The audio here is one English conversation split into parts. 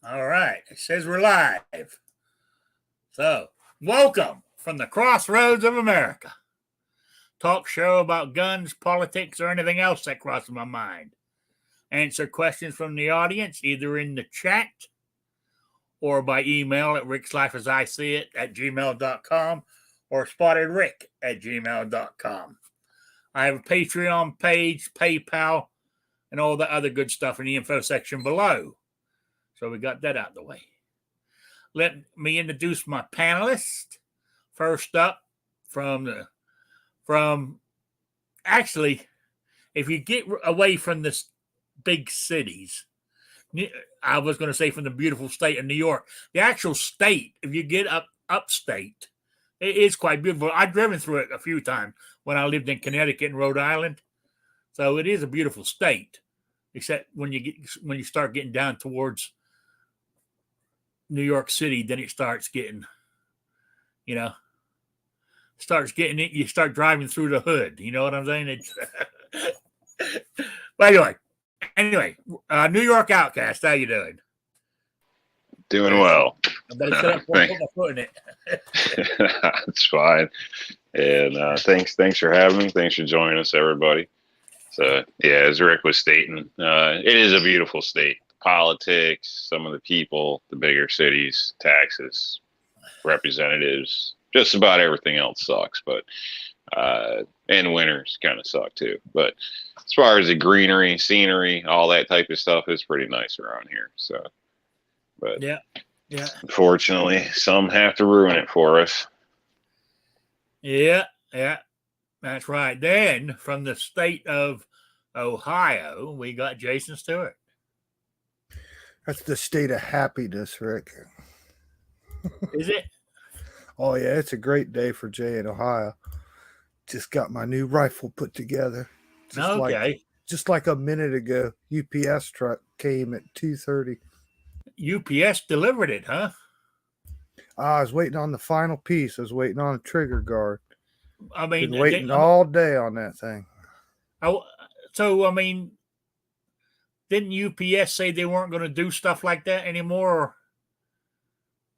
All right. It says we're live. So, welcome from the crossroads of America. Talk show about guns, politics, or anything else that crosses my mind. Answer questions from the audience either in the chat or by email at rickslifeasiseeit at gmail.com or spottedrick at gmail.com. I have a Patreon page, PayPal, and all the other good stuff in the info section below. So we got that out of the way. Let me introduce my panelists. First up, from actually, if you get away from the big cities, I was going to say from the beautiful state of New York, the actual state, if you get upstate, it is quite beautiful. I've driven through it a few times when I lived in Connecticut and Rhode Island, so it is a beautiful state. Except when you start getting down towards New York City, then it starts getting, you start driving through the hood. You know what I'm saying? It's but anyway, New York Outcast, how you doing? Doing well. I better shut up before I put my foot in it. It's fine. And thanks for having me. Thanks for joining us, everybody. So yeah, as Rick was stating, it is a beautiful state. Politics, some of the people, the bigger cities, taxes, representatives, just about everything else sucks. But and winters kind of suck too. But as far as the greenery, scenery, all that type of stuff is pretty nice around here. So, but yeah, unfortunately, some have to ruin it for us. Yeah, that's right. Then from the state of Ohio, we got Jason Stewart. That's the state of happiness, Rick. Is it? Oh, yeah, it's a great day for Jay in Ohio. Just got my new rifle put together. Just like a minute ago, UPS truck came at 2:30. UPS delivered it, huh? I was waiting on the final piece. I was waiting on a trigger guard. I mean, been waiting all day on that thing. Didn't UPS say they weren't going to do stuff like that anymore?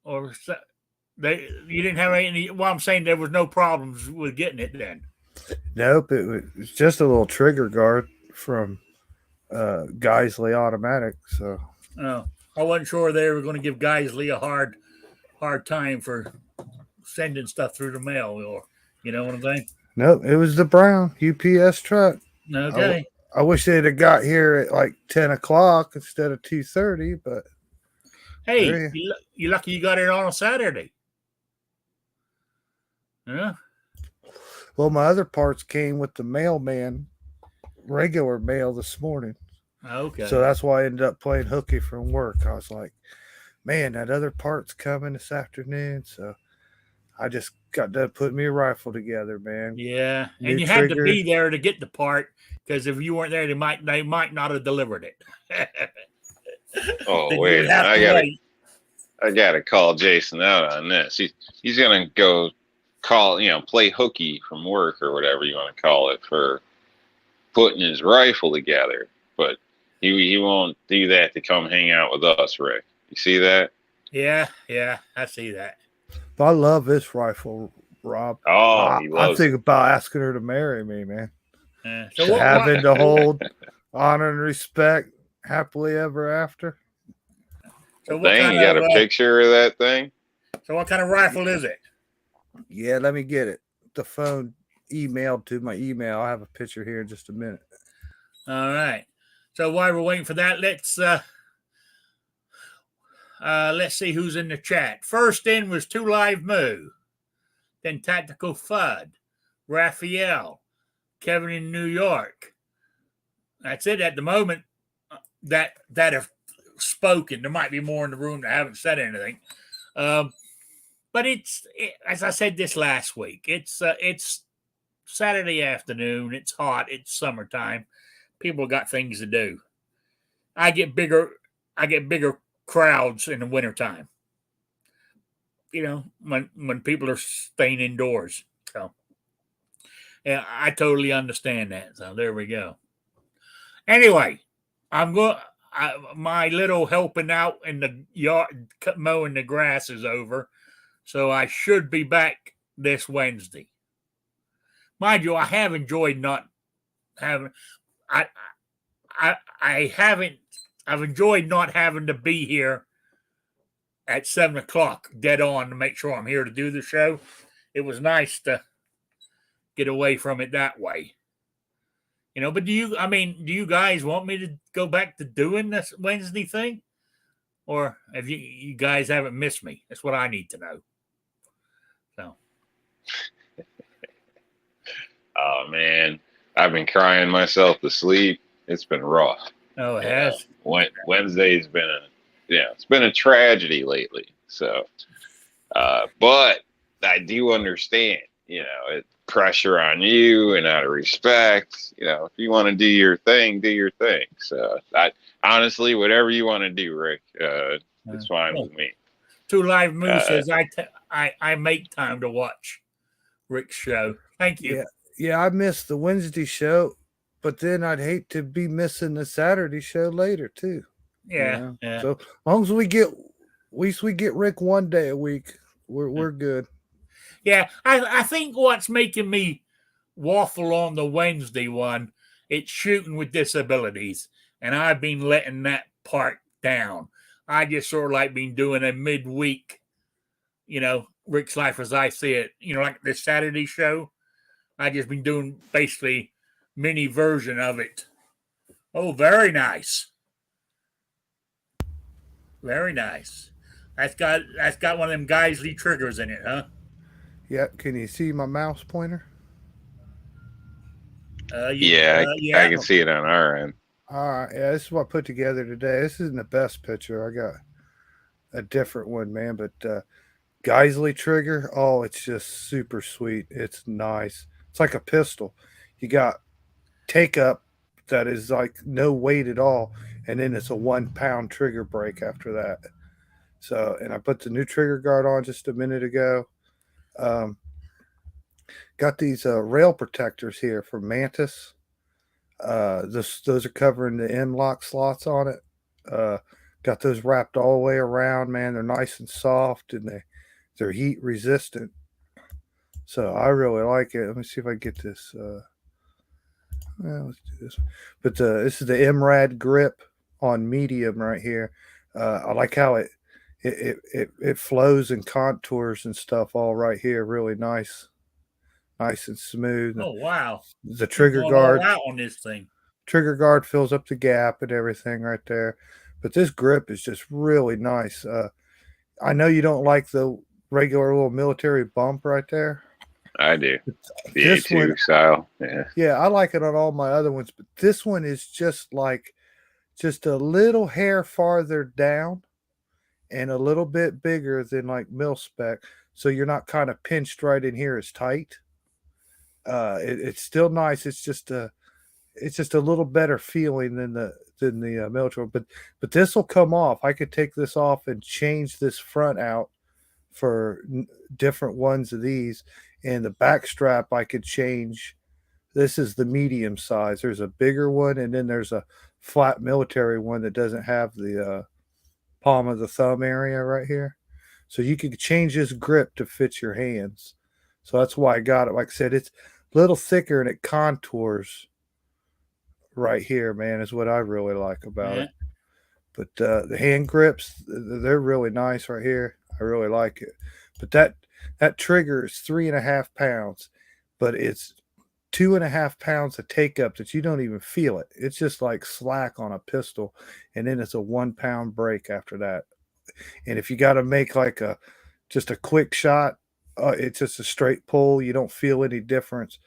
Or you didn't have any? Well, I'm saying there was no problems with getting it then. Nope, it was just a little trigger guard from Geisley Automatic. So, I wasn't sure they were going to give Geisley a hard time for sending stuff through the mail, or you know what I'm saying? Nope, it was the brown UPS truck. Okay. I wish they'd have got here at like 10 o'clock instead of 2:30, but hey, you're lucky you got it on a Saturday. Yeah. Well, my other parts came with the mailman, regular mail this morning. Okay. So that's why I ended up playing hooky from work. I was like, man, that other part's coming this afternoon. So I just got done putting me a rifle together, man. Yeah. And you had to be there to get the part, because if you weren't there, they might not have delivered it. Oh, wait. I gotta call Jason out on this. He's gonna go play hooky from work or whatever you want to call it for putting his rifle together. But he won't do that to come hang out with us, Rick. You see that? Yeah, I see that. But I love this rifle, Rob. Oh, he loves I think about asking her to marry me, man. So having to hold honor and respect happily ever after. So you got a picture of that thing? So what kind of rifle is it? Yeah, let me get it. The phone emailed to my email. I'll have a picture here in just a minute. All right. So while we're waiting for that, let's see who's in the chat. First in was Two Live Moo, then Tactical Fud, Raphael, Kevin in New York. That's it at the moment that have spoken. There might be more in the room that haven't said anything. But as I said this last week, it's Saturday afternoon. It's hot. It's summertime. People got things to do. I get bigger crowds in the wintertime. When people are staying indoors. So yeah, I totally understand that. So there we go. Anyway, my little helping out in the yard mowing the grass is over, so I should be back this Wednesday. Mind you, I have enjoyed not having. I haven't. I've enjoyed not having to be here at 7 o'clock dead on to make sure I'm here to do the show. It was nice to get away from it that way. But do you guys want me to go back to doing this Wednesday thing? Or have you guys haven't missed me? That's what I need to know. So. Oh man, I've been crying myself to sleep. It's been rough. Oh, it has. Wednesday's been it's been a tragedy lately. So, but I do understand, it pressure on you and out of respect, if you want to do your thing, do your thing. So I honestly, whatever you want to do, Rick, it's fine with me. Two Live Moose says I make time to watch Rick's show. Thank you. Yeah, I missed the Wednesday show, but then I'd hate to be missing the Saturday show later too. Yeah. So as long as we get Rick one day a week, we're good. Yeah, I think what's making me waffle on the Wednesday one, it's shooting with disabilities, and I've been letting that part down. I just sort of like been doing a midweek, Rick's Life as I see it, like this Saturday show. I just been doing basically mini version of it. Oh, very nice. Very nice. That's got one of them Geisley triggers in it, huh? Yeah, can you see my mouse pointer? Yeah, I can see it on our end. All right, yeah, this is what I put together today. This isn't the best picture. I got a different one, man, but Geisley trigger, oh, it's just super sweet. It's nice. It's like a pistol. You got take up that is like no weight at all, and then it's a 1 pound trigger break after that. So, and I put the new trigger guard on just a minute ago. Got these rail protectors here from Mantis. Those are covering the M-lock slots on it. Got those wrapped all the way around, man. They're nice and soft, and they're heat resistant. So I really like it. Let me see if I can get this. Let's do this. But this is the MRAD grip on medium right here. I like how it flows and contours and stuff all right here. Really nice and smooth. Oh wow! The trigger guard out on this thing. Trigger guard fills up the gap and everything right there. But this grip is just really nice. I know you don't like the regular little military bump right there. I do. The A2 style. Yeah. Yeah, I like it on all my other ones, but this one is just a little hair farther down and a little bit bigger than like mil spec. So you're not kind of pinched right in here as tight. It's still nice. It's just a little better feeling than the military, but this will come off. I could take this off and change this front out for different ones of these, and the back strap I could change. This is the medium size. There's a bigger one, and then there's a flat military one that doesn't have the palm of the thumb area right here. So you can change this grip to fit your hands. So that's why I got it. Like I said, it's a little thicker and it contours right here, man, is what I really like about it. But the hand grips, they're really nice right here. I really like it. But that trigger is 3.5 pounds, but it's 2.5 pounds of take up that you don't even feel it. It's just like slack on a pistol, and then it's a 1 pound break after that. And if you got to make like just a quick shot, it's just a straight pull. You don't feel any difference.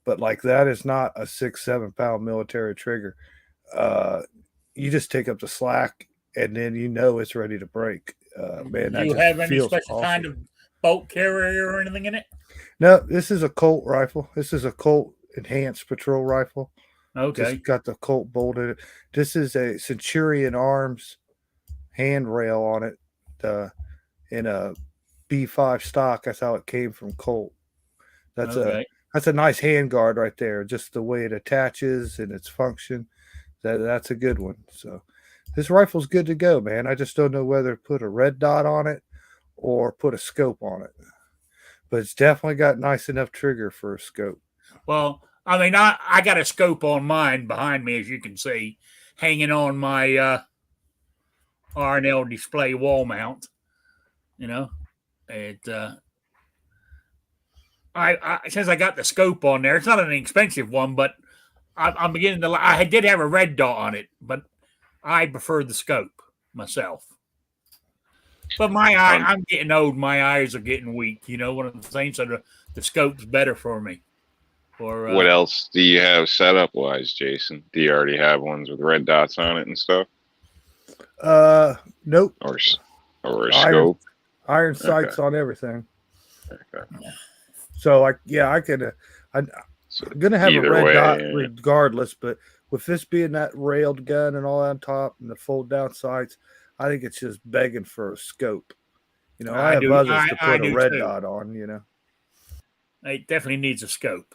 But like that is not a 6-7 pound military trigger. You just take up the slack, and then it's ready to break. Man, do you have any special kind of bolt carrier or anything in it? No, this is a Colt rifle. This is a Colt enhanced patrol rifle. Okay. Just got the Colt bolt in it. This is a Centurion Arms handrail on it in a B5 stock. That's how it came from Colt. That's a nice handguard right there. Just the way it attaches and its function. That's a good one. So This rifle's good to go, man. I just don't know whether to put a red dot on it or put a scope on it. But it's definitely got nice enough trigger for a scope. Well, I mean, I got a scope on mine behind me, as you can see, hanging on my R&L display wall mount. You know, it. I since I got the scope on there, it's not an expensive one, but I'm beginning to. I did have a red dot on it, but I prefer the scope myself. But my eye, I'm getting old. My eyes are getting weak. You know what I'm saying? So the scope's better for me. Or what else do you have setup wise, Jason? Do you already have ones with red dots on it and stuff? Nope. Or a scope? Iron sights on everything. Okay. So I could. I'm gonna have a red dot regardless, but with this being that railed gun and all on top and the fold down sights, I think it's just begging for a scope. You know, I have others to put a red dot on. You know, it definitely needs a scope,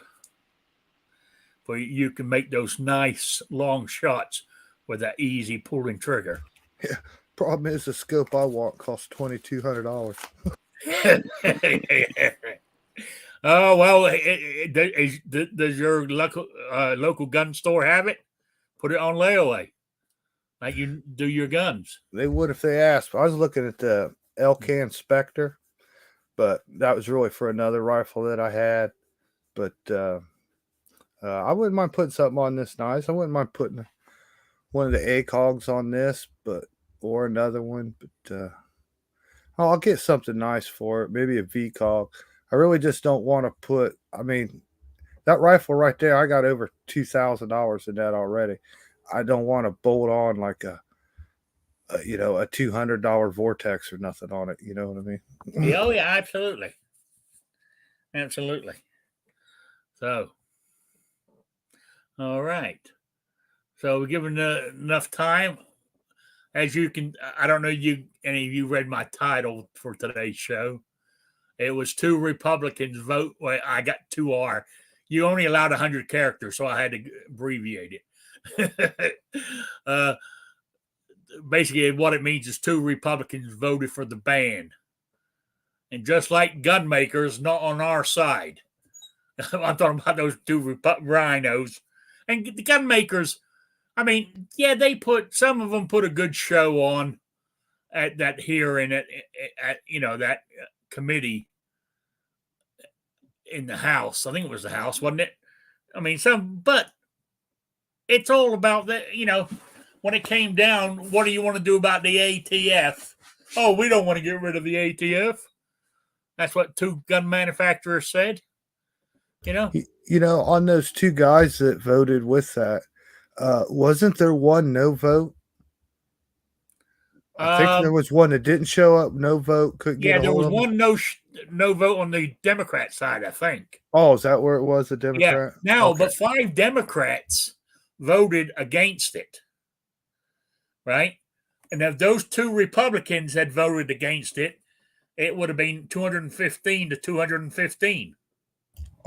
for you can make those nice long shots with that easy pulling trigger. Yeah. Problem is, the scope I want costs $2,200. Oh well, does your local gun store have it? Put it on layaway, like you do your guns. They would if they asked. I was looking at the Elcan Spectre, but that was really for another rifle that I had. But I wouldn't mind putting something on this nice. I wouldn't mind putting one of the ACOGs on this, or another one. But I'll get something nice for it. Maybe a VCOG. I really just don't want to put. I mean, that rifle right there, I got over $2,000 in that already. I don't want to bolt on like a $200 Vortex or nothing on it. You know what I mean? Oh yeah, absolutely, absolutely. So, all right. So we're given enough time. As you can, I don't know any of you read my title for today's show. It was 2 Republicans vote. Well, I got 2R. You only allowed 100 characters, so I had to abbreviate it. Basically, what it means is 2 Republicans voted for the ban. And just like gun makers, not on our side. I'm talking about those 2 rhinos. And the gun makers, I mean, yeah, some of them put a good show on at that hearing at that committee in the House. I think it was the House, wasn't it? I mean, but it's all about that. When it came down, what do you want to do about the ATF? Oh, we don't want to get rid of the ATF. That's what 2 gun manufacturers said. On those 2 guys that voted with that, wasn't there one no vote? I think there was one that didn't show up, no vote, couldn't get a hold of. Yeah, there was one no vote on the Democrat side, I think. Oh, is that where it was, the Democrat? Yeah. Now, okay. But 5 Democrats voted against it, right? And if those 2 Republicans had voted against it, it would have been 215 to 215.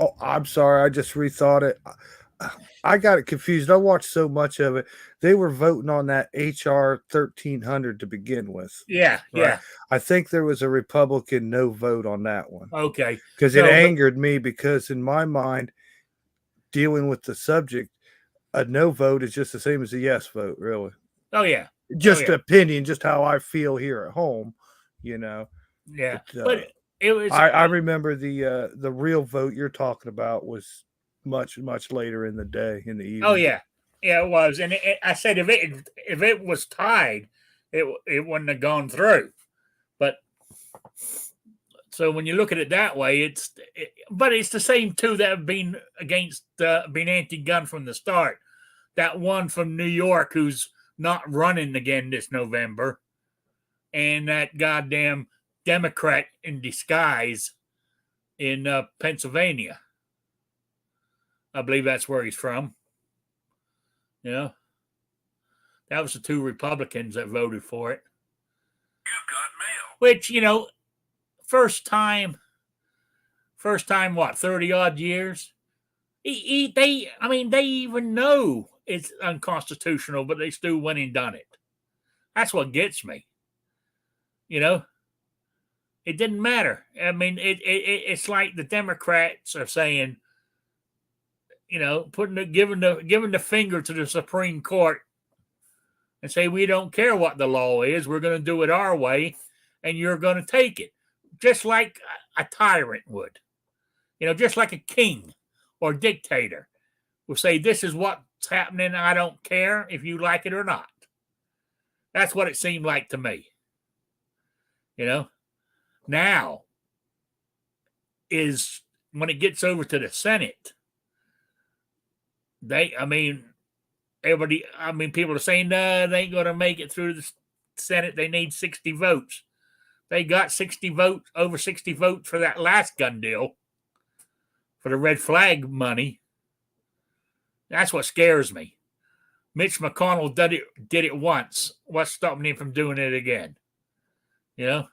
Oh, I'm sorry. I just rethought it. I got it confused. I watched so much of it. They were voting on that HR 1300 to begin with. Yeah, right? Yeah. I think there was a Republican no vote on that one. Okay. Because it angered me, because in my mind, dealing with the subject, a no vote is just the same as a yes vote, really. Oh, yeah. Just opinion, just how I feel here at home, Yeah. But it was. I remember the real vote you're talking about was much later in the day, in the evening. Oh yeah, it was. And I said if it was tied, it wouldn't have gone through. But so when you look at it that way, but it's the same 2 that have been against, been anti-gun from the start. That one from New York who's not running again this November, and that goddamn Democrat in disguise in Pennsylvania. I believe that's where he's from. That was the 2 Republicans that voted for it. You've got mail. Which, first time, what, 30 odd years? They even know it's unconstitutional, but they still went and done it. That's what gets me. You know, it didn't matter. I mean, it's like the Democrats are saying, you know, giving the finger to the Supreme Court and say, we don't care what the law is. We're going to do it our way, and you're going to take it, just like a tyrant would. You know, just like a king or dictator will say, this is what's happening. I don't care if you like it or not. That's what it seemed like to me. You know, now is when it gets over to the Senate, people are saying, no, they ain't going to make it through the Senate. They need 60 votes. They got 60 votes, over 60 votes for that last gun deal, for the red flag money. That's what scares me. Mitch McConnell did it once. What's stopping him from doing it again? You know?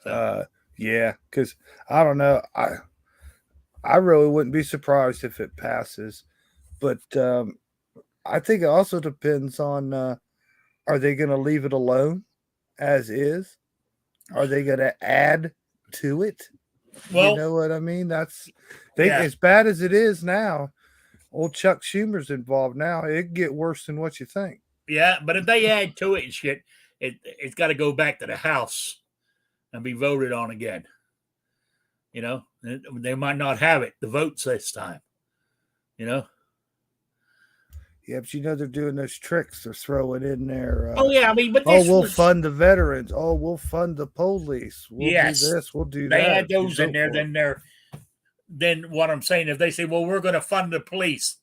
So. Yeah, because I don't know. I really wouldn't be surprised if it passes. But I think it also depends on are they going to leave it alone as is? Are they going to add to it? Well, you know what I mean? As bad as it is now, old Chuck Schumer's involved now. It'd get worse than what you think. Yeah, but if they add to it and shit, it's got to go back to the House and be voted on again. You know, they might not have the votes this time. You know. Yeah, but you know they're doing those tricks. They're throwing in there. We'll fund the veterans. Oh, we'll fund the police. We'll do this. We'll do that. They add those in there. Then what I'm saying, if they say, well, we're going to fund the police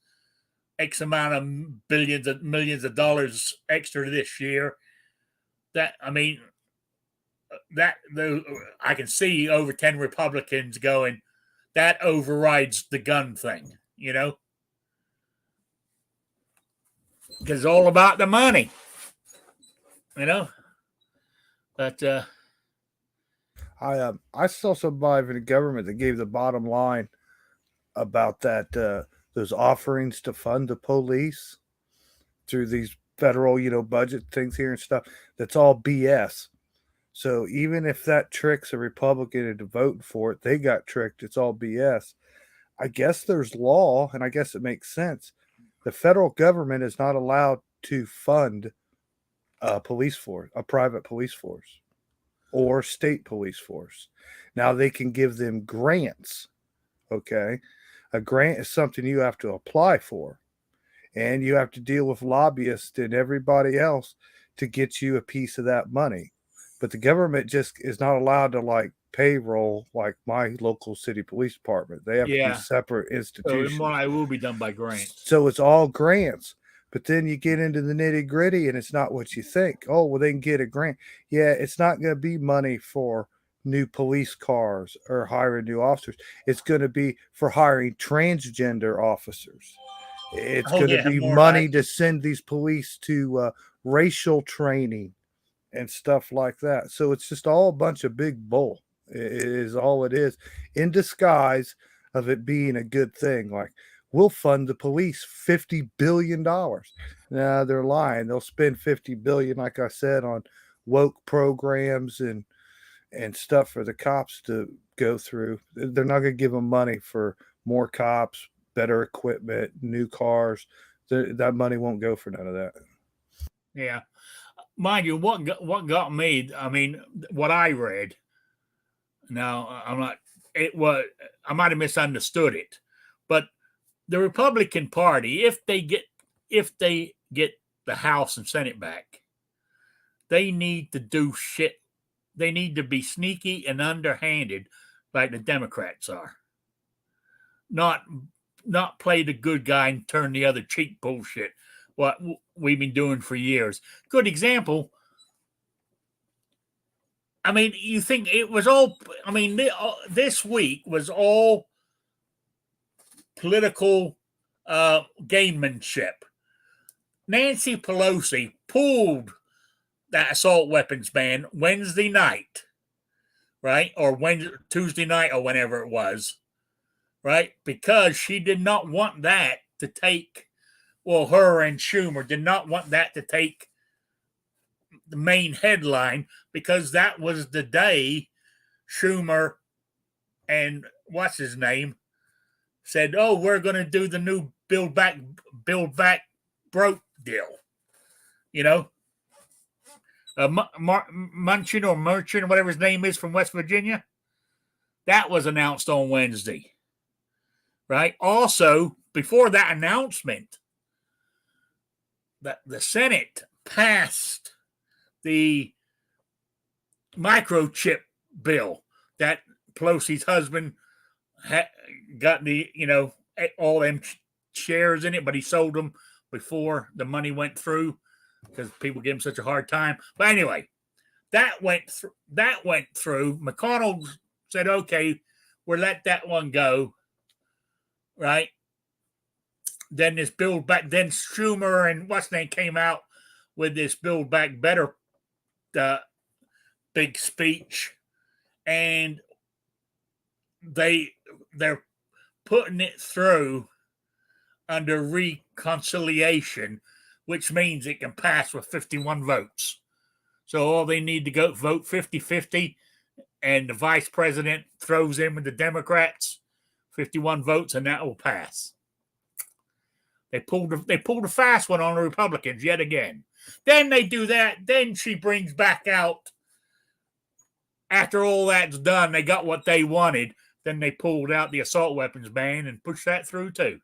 X amount of millions of dollars extra this year, I can see over 10 Republicans going, that overrides the gun thing, you know? Because it's all about the money, you know? But I saw somebody in the government that gave the bottom line about that those offerings to fund the police through these federal, budget things here and stuff. That's all BS. So even if that tricks a Republican into voting for it, they got tricked. It's all BS. I guess there's law, and I guess it makes sense. The federal government is not allowed to fund a police force, a private police force, or state police force. Now they can give them grants. Okay. A grant is something you have to apply for, and you have to deal with lobbyists and everybody else to get you a piece of that money. But the government just is not allowed to payroll like my local city police department. They have to be separate institutions. So it will be done by grants. So it's all grants. But then you get into the nitty gritty and it's not what you think. Oh, well, they can get a grant. Yeah, it's not going to be money for new police cars or hiring new officers. It's going to be for hiring transgender officers. It's going to be money to send these police to racial training and stuff like that. So it's just all a bunch of big bull. It is all it is, in disguise of it being a good thing. Like, we'll fund the police $50 billion. Nah, they're lying. They'll spend $50 billion, like I said, on woke programs and stuff for the cops to go through. They're not going to give them money for more cops, better equipment, new cars. That money won't go for none of that. Yeah. Mind you, what got me, what I read, now I might have misunderstood it, but the Republican Party, if they get the House and Senate back, they need to do shit. They need to be sneaky and underhanded like the Democrats are. Not play the good guy and turn the other cheek bullshit. What we've been doing for years. Good example. You think it was all, this week was all political gamemanship. Nancy Pelosi pulled that assault weapons ban Wednesday night, right? Or Tuesday night or whenever it was, right? Because she did not want that to take, her and Schumer did not want that to take the main headline, because that was the day Schumer and what's his name said, "Oh, we're going to do the new Build Back Broke deal." You know, Munchin or Merchant, whatever his name is, from West Virginia. That was announced on Wednesday, right? Also, before that announcement, the Senate passed the microchip bill that Pelosi's husband got all them shares in it, but he sold them before the money went through because people give him such a hard time. But anyway, that went through. McConnell said, "Okay, we'll let that one go." Right? Then this Build Back. Then Schumer and what's name came out with this Build Back Better big speech, and they're putting it through under reconciliation, which means it can pass with 51 votes. So all they need to go vote 50-50, and the vice president throws in with the Democrats 51 votes, and that will pass. They pulled a fast one on the Republicans yet again. Then they do that. Then she brings back out, after all that's done, they got what they wanted. Then they pulled out the assault weapons ban and pushed that through too.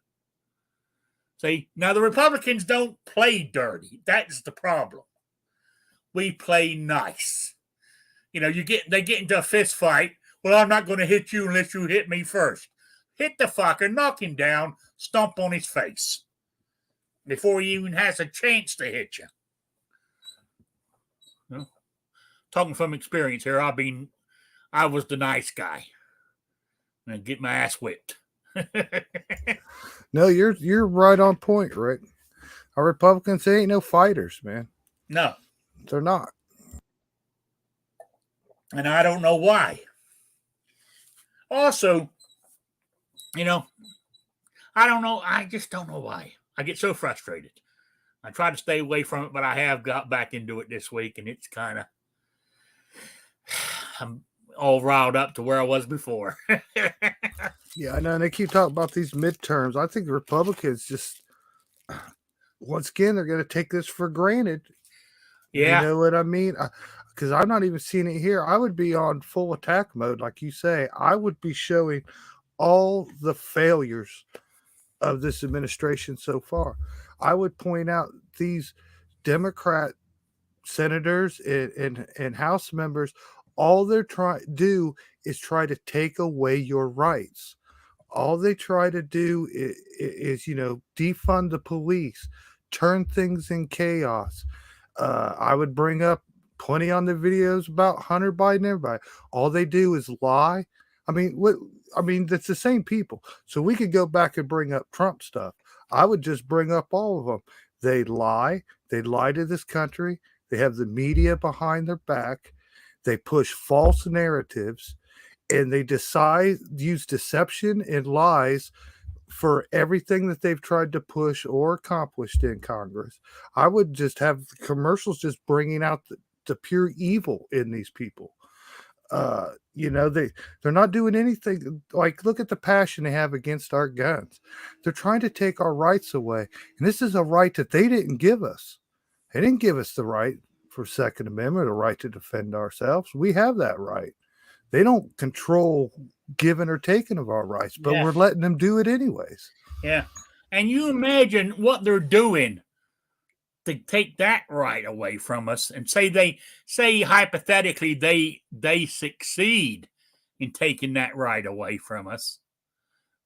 See, now the Republicans don't play dirty. That's the problem. We play nice. You know, they get into a fist fight. Well, I'm not going to hit you unless you hit me first. Hit the fucker, knock him down, stomp on his face before he even has a chance to hit you. Talking from experience here, I was the nice guy and get my ass whipped. No, you're right on point, Rick. Our Republicans, they ain't no fighters, man. No, they're not. And I don't know why. Also, I don't know. I just don't know why. I get so frustrated. I try to stay away from it, but I have got back into it this week, and it's kind of, I'm all riled up to where I was before. Yeah, I know. And they keep talking about these midterms. I think the Republicans just, once again, they're going to take this for granted. Yeah. You know what I mean? Because I'm not even seeing it here. I would be on full attack mode, like you say. I would be showing all the failures of this administration so far. I would point out these Democrat senators and House members, all they're trying to do is try to take away your rights. All they try to do is defund the police, turn things in chaos. I would bring up plenty on the videos about Hunter Biden and everybody. All they do is lie. I mean, that's the same people. So we could go back and bring up Trump stuff. I would just bring up all of them. They lie. They lie to this country. They have the media behind their back. They push false narratives, and they use deception and lies for everything that they've tried to push or accomplished in Congress. I would just have the commercials just bringing out the pure evil in these people. They're not doing anything. Like, look at the passion they have against our guns. They're trying to take our rights away, and this is a right that they didn't give us. They didn't give us the right for Second Amendment, a right to defend ourselves. We have that right. They don't control giving or taking of our rights, but we're letting them do it anyways. Yeah. And you imagine what they're doing to take that right away from us, and say hypothetically they succeed in taking that right away from us,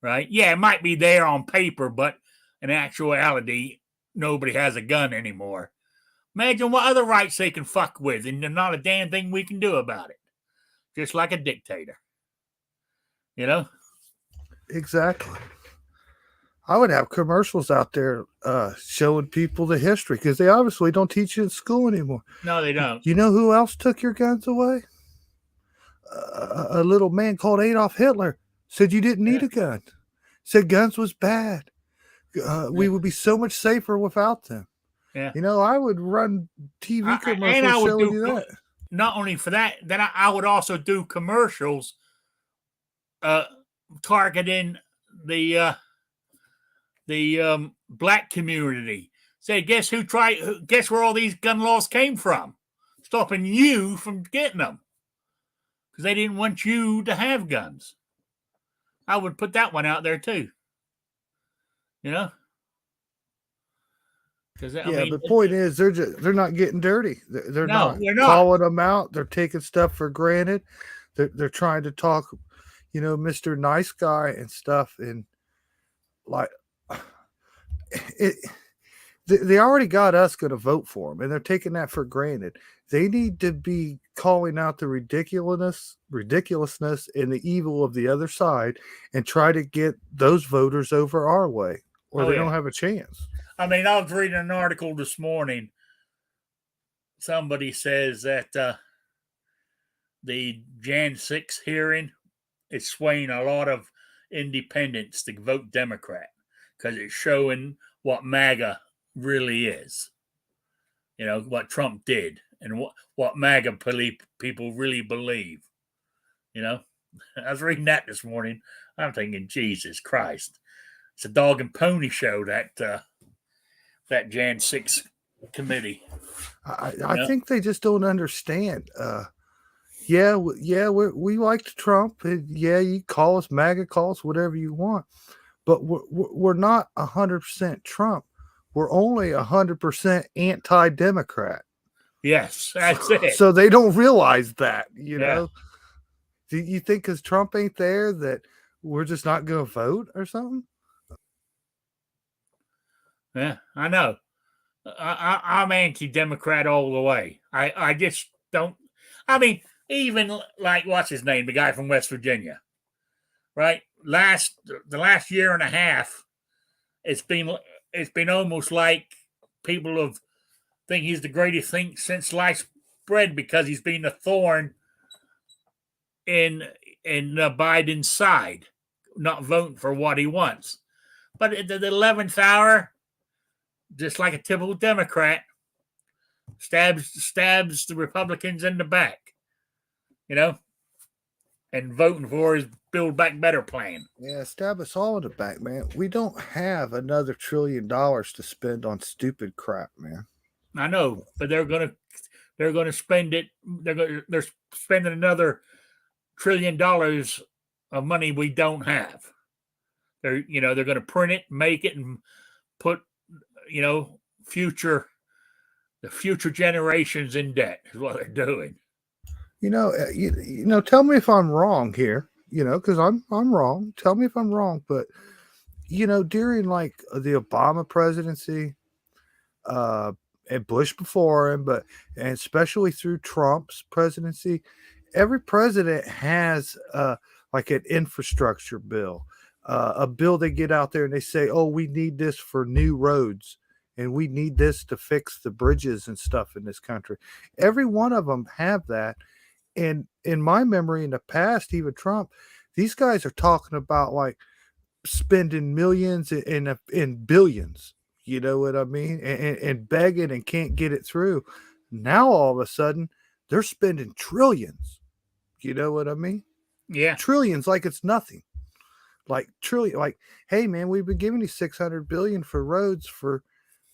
right? Yeah, it might be there on paper, but in actuality, nobody has a gun anymore. Imagine what other rights they can fuck with, and there's not a damn thing we can do about it. Just like a dictator. Exactly. I would have commercials out there showing people the history, because they obviously don't teach it in school anymore. No, they don't. You know who else took your guns away? A little man called Adolf Hitler said you didn't need a gun. Said guns was bad. We would be so much safer without them. Yeah. I would run TV commercials and I would showing do you that. Not only for that, then I would also do commercials targeting the black community. Say, guess where all these gun laws came from? Stopping you from getting them. Because they didn't want you to have guns. I would put that one out there too. Because The point is they're not getting dirty. They're no, not they're not calling them out. They're taking stuff for granted. They're trying to talk, Mr. Nice Guy and stuff, and like it. They already got us going to vote for them, and they're taking that for granted. They need to be calling out the ridiculousness, and the evil of the other side, and try to get those voters over our way, or they don't have a chance. I was reading an article this morning. Somebody says that the Jan 6 hearing is swaying a lot of independents to vote Democrat because it's showing what MAGA really is. What Trump did and what MAGA people really believe. I was reading that this morning. I'm thinking, Jesus Christ. It's a dog and pony show, that Jan 6 committee. I think they just don't understand. We liked Trump. Yeah, you call us MAGA, call us whatever you want, but we're not 100% Trump. We're only 100% anti-Democrat. Yes, that's it. So they don't realize that, know. Do you think because Trump ain't there that we're just not going to vote or something? Yeah, I know. I'm anti-Democrat all the way. I just don't. Even like what's his name, the guy from West Virginia, right? The last year and a half, it's been almost like people have think he's the greatest thing since sliced bread because he's been a thorn in Biden's side, not voting for what he wants. But at the 11th hour, just like a typical Democrat, stabs the Republicans in the back, and voting for his Build Back Better plan. Yeah, stab us all in the back, man. We don't have another $1 trillion to spend on stupid crap, man. I know, but they're gonna spend it. They're spending another $1 trillion of money we don't have. They're going to print it, make it, and put future generations in debt is what they're doing. Tell me if I'm wrong here. Because I'm wrong. Tell me if I'm wrong. But during like the Obama presidency, and Bush before him, and especially through Trump's presidency, every president has like an infrastructure bill, a bill they get out there and they say, oh, we need this for new roads and we need this to fix the bridges and stuff in this country. Every one of them have that. And in my memory, in the past, even Trump, these guys are talking about like spending millions and billions. You know what I mean? And begging and can't get it through. Now, all of a sudden, they're spending trillions. You know what I mean? Yeah. Trillions like it's nothing. Like trillion, like, hey, man, we've been giving you $600 billion for roads for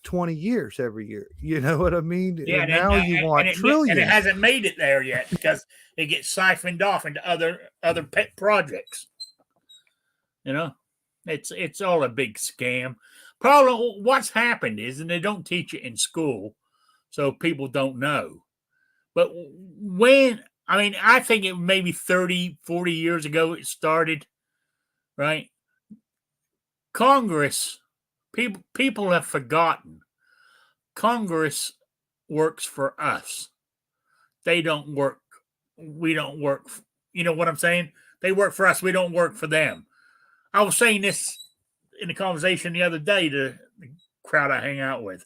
20 years every year. You know what I mean? Yeah, and now you want trillions. And it hasn't made it there yet because it gets siphoned off into other pet projects. It's all a big scam. Problem, what's happened is, and they don't teach it in school, so people don't know. But I think it maybe 30, 40 years ago it started, right? Congress, people have forgotten. Congress works for us. They don't work. We don't work. You know what I'm saying? They work for us. We don't work for them. I was saying this in a conversation the other day to the crowd I hang out with.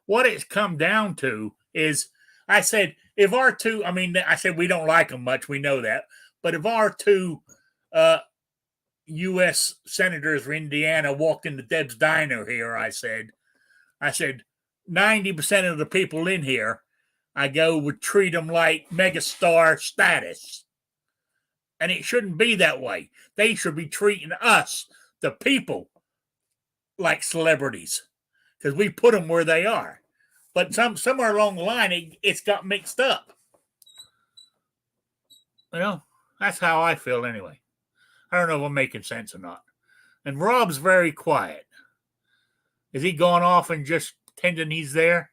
What it's come down to is, I said, if our two, I said we don't like them much. We know that. But if our two U.S. senators for Indiana walked into Deb's Diner here, I said, 90% of the people in here, I go would treat them like megastar status. And it shouldn't be that way. They should be treating us, the people, like celebrities because we put them where they are. But somewhere along the line, it's got mixed up. You know, that's how I feel anyway. I don't know if I'm making sense or not. And Rob's very quiet. Is he going off and just pretending he's there?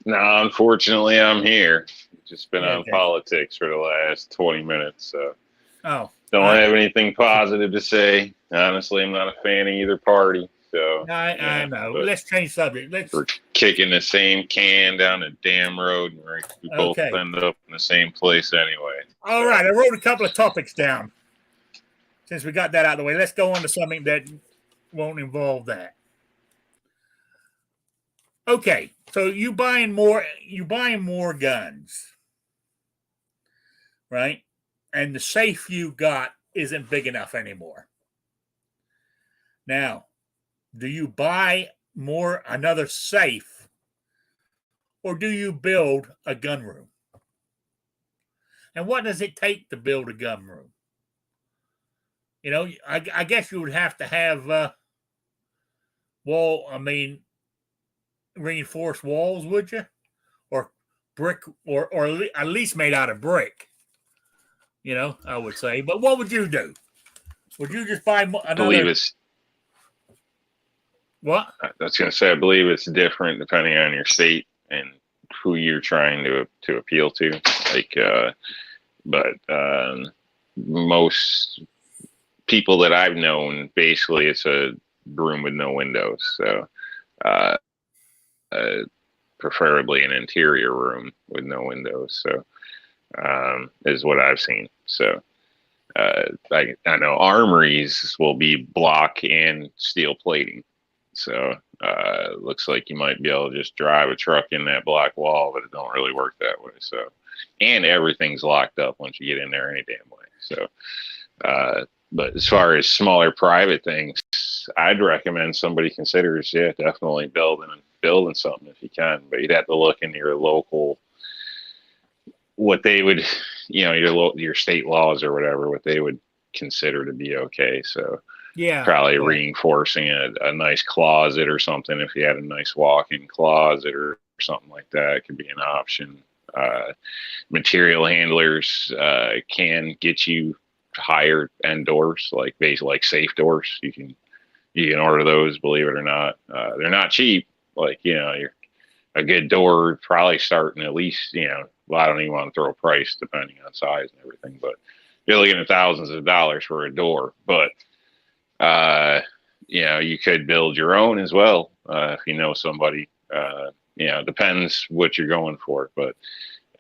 No, unfortunately, I'm here. Just been on Okay. politics for the last 20 minutes, so don't have anything positive to say. Honestly, I'm not a fan of either party. So I know. Let's change subject. We're kicking the same can down the damn road, and we both end up in the same place anyway. All right, I wrote a couple of topics down. Since we got that out of the way, let's go on to something that won't involve that. Okay, so you buying more guns, right? And the safe you got isn't big enough anymore. Now, do you buy another safe, or do you build a gun room? And what does it take to build a gun room? You know, I guess you would have to have reinforced walls, would you? Or brick, or at least made out of brick. You know, I would say. But what would you do? Would you just buy another? I believe it's what? I was going to say, I believe it's different depending on your state and who you're trying to appeal to. But most people that I've known, basically, it's a room with no windows. So, preferably an interior room with no windows. So, is what I've seen. So, I know armories will be block and steel plating. So, looks like you might be able to just drive a truck in that block wall, but it don't really work that way. So, and everything's locked up once you get in there any damn way. So, but as far as smaller private things, I'd recommend somebody considers, definitely building something if you can. But you'd have to look into your local, what they would, your state laws or whatever, what they would consider to be okay. So probably reinforcing a nice closet or something. If you had a nice walk-in closet or something like that, could be an option. Material handlers can get you higher end doors, like basically like safe doors. You can order those, believe it or not. They're not cheap. Like, you're a good door probably starting at least, well, I don't even want to throw a price depending on size and everything, but you're looking at thousands of dollars for a door. But you could build your own as well if you know somebody. Depends what you're going for, but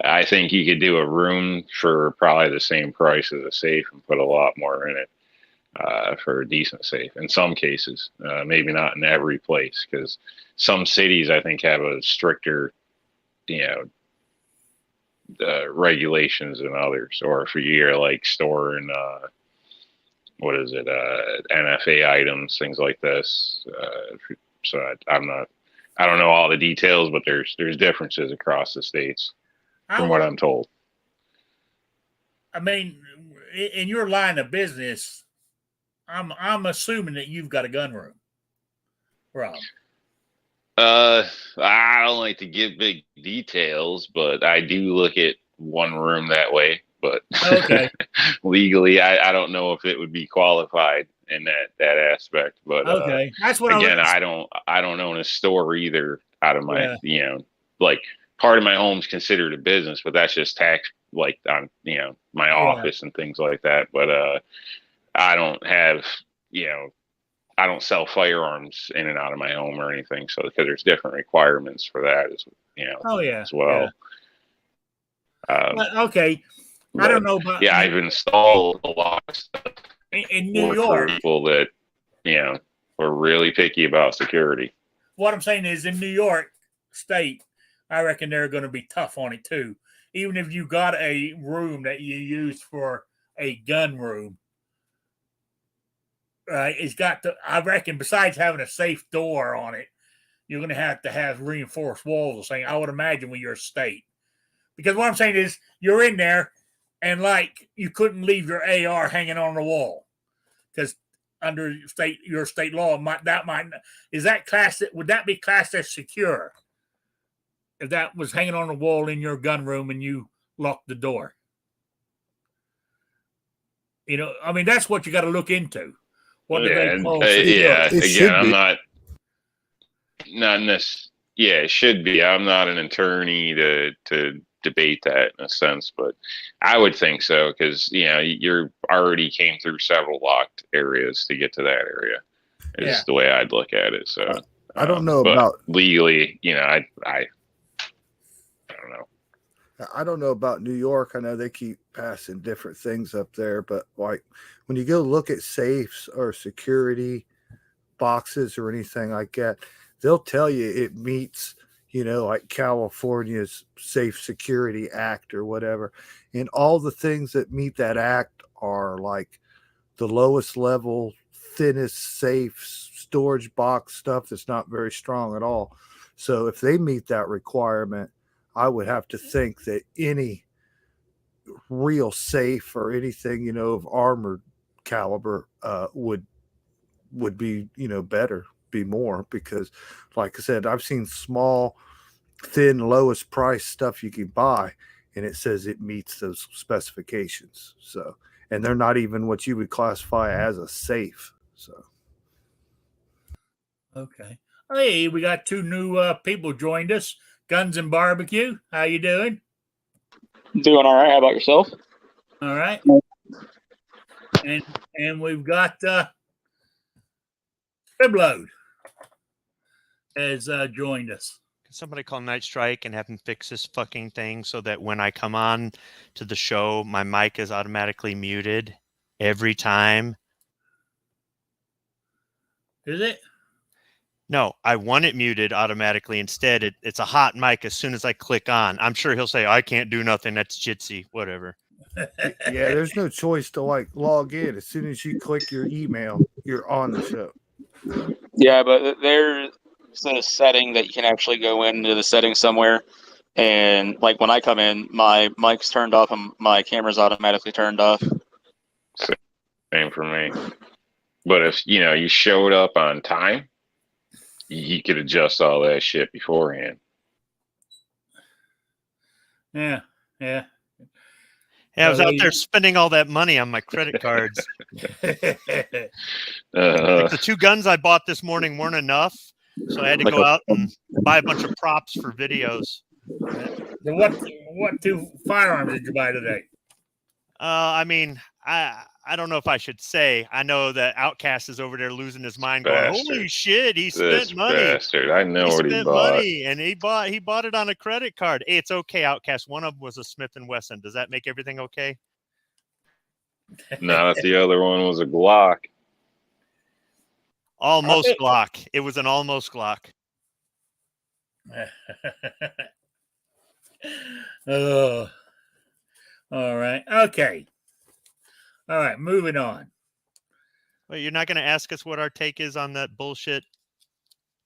I think you could do a room for probably the same price as a safe and put a lot more in it for a decent safe. In some cases, maybe not in every place, because some cities I think have a stricter, regulations than others. Or if you're like storing, NFA items, things like this. So I don't know all the details, but there's differences across the states. From what I'm told. I mean, in your line of business, I'm assuming that you've got a gun room, Rob. I don't like to give big details, but I do look at one room that way. But okay. Legally, I don't know if it would be qualified in that aspect. But okay, that's what again, I don't own a store either. Out of my like. Part of my home's considered a business, but that's just tax, like on, my office and things like that. But, I don't have, I don't sell firearms in and out of my home or anything. So, because there's different requirements for that as well. Okay. I don't know about. Yeah, I've installed a lot of stuff in New York. For people that, are really picky about security. What I'm saying is in New York State, I reckon they're going to be tough on it too. Even if you got a room that you use for a gun room, right? It's got to, I reckon, besides having a safe door on it, you're going to have reinforced walls or something. I would imagine with your state. Because what I'm saying is, you're in there and like you couldn't leave your AR hanging on the wall because under your state law, is that class? Would that be classed as secure if that was hanging on the wall in your gun room and you locked the door? You know, I mean, that's what you got to look into. What do they call secure? Yeah, It again, should I'm be. not this. Yeah, it should be. I'm not an attorney to debate that in a sense, but I would think so because you're already came through several locked areas to get to that area. Is the way I'd look at it. So I don't know but about legally. I don't know. I don't know about New York. I know they keep passing different things up there, but like when you go look at safes or security boxes or anything like that, they'll tell you it meets, like California's Safe Security Act or whatever. And all the things that meet that act are like the lowest level, thinnest safe storage box stuff that's not very strong at all. So if they meet that requirement, I would have to think that any real safe or anything, of armored caliber would be, better, be more, because like I said, I've seen small, thin, lowest price stuff you can buy and it says it meets those specifications. So, and they're not even what you would classify as a safe. So, okay. Hey, we got two new people joined us. Guns and Barbecue. How you doing? Doing all right. How about yourself? All right. And we've got Scribload has joined us. Can somebody call Night Strike and have him fix this fucking thing so that when I come on to the show, my mic is automatically muted every time? Is it? No, I want it muted automatically. Instead, it's a hot mic as soon as I click on. I'm sure he'll say, I can't do nothing. That's jitsy, whatever. yeah, there's no choice to like log in. As soon as you click your email, you're on the show. Yeah, but there's a setting that you can actually go into the settings somewhere. And like when I come in, my mic's turned off and my camera's automatically turned off. Same for me. But if you showed up on time, you could adjust all that shit beforehand. Yeah. I was out there spending all that money on my credit cards. Like the two guns I bought this morning weren't enough, so I had to go out and buy a bunch of props for videos. So what two firearms did you buy today? I mean, I don't know if I should say. I know that Outcast is over there losing his mind, going, "Holy shit, he spent money!" Bastard. I know what he bought. Money, and he bought it on a credit card. Hey, it's okay, Outcast. One of them was a Smith & Wesson. Does that make everything okay? No, the other one was a Glock. Almost Glock. It was an almost Glock. Oh, all right. Okay. All right. Moving on. Well, you're not going to ask us what our take is on that bullshit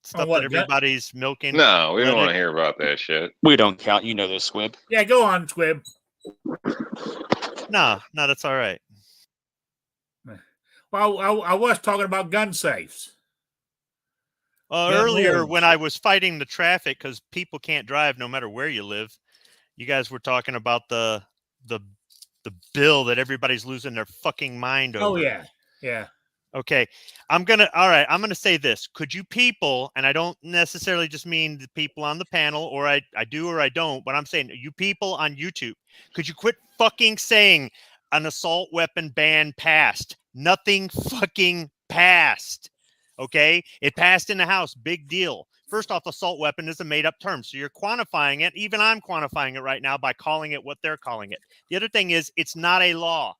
stuff that everybody's milking? No, we don't want to hear about that shit. We don't count. You know this, Squib. Yeah, go on, Squib. No, that's all right. Well, I was talking about gun safes. Earlier, when I was fighting the traffic because people can't drive no matter where you live, you guys were talking about the bill that everybody's losing their fucking mind over. Oh, yeah. Okay. I'm going to say this. Could you people, and I don't necessarily just mean the people on the panel, or I do or I don't, but I'm saying you people on YouTube, could you quit fucking saying an assault weapon ban passed? Nothing fucking passed. Okay? It passed in the House. Big deal. First off, assault weapon is a made-up term, so you're quantifying it. Even I'm quantifying it right now by calling it what they're calling it. The other thing is it's not a law.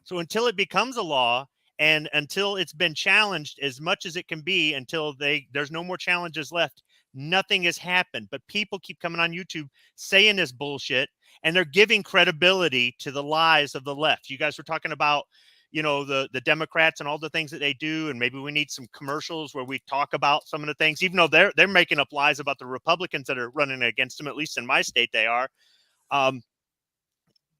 So until it becomes a law and until it's been challenged as much as it can be, until there's no more challenges left, nothing has happened. But people keep coming on YouTube saying this bullshit, and they're giving credibility to the lies of the left. You guys were talking about the Democrats and all the things that they do, and maybe we need some commercials where we talk about some of the things, even though they're making up lies about the Republicans that are running against them. At least in my state, they are.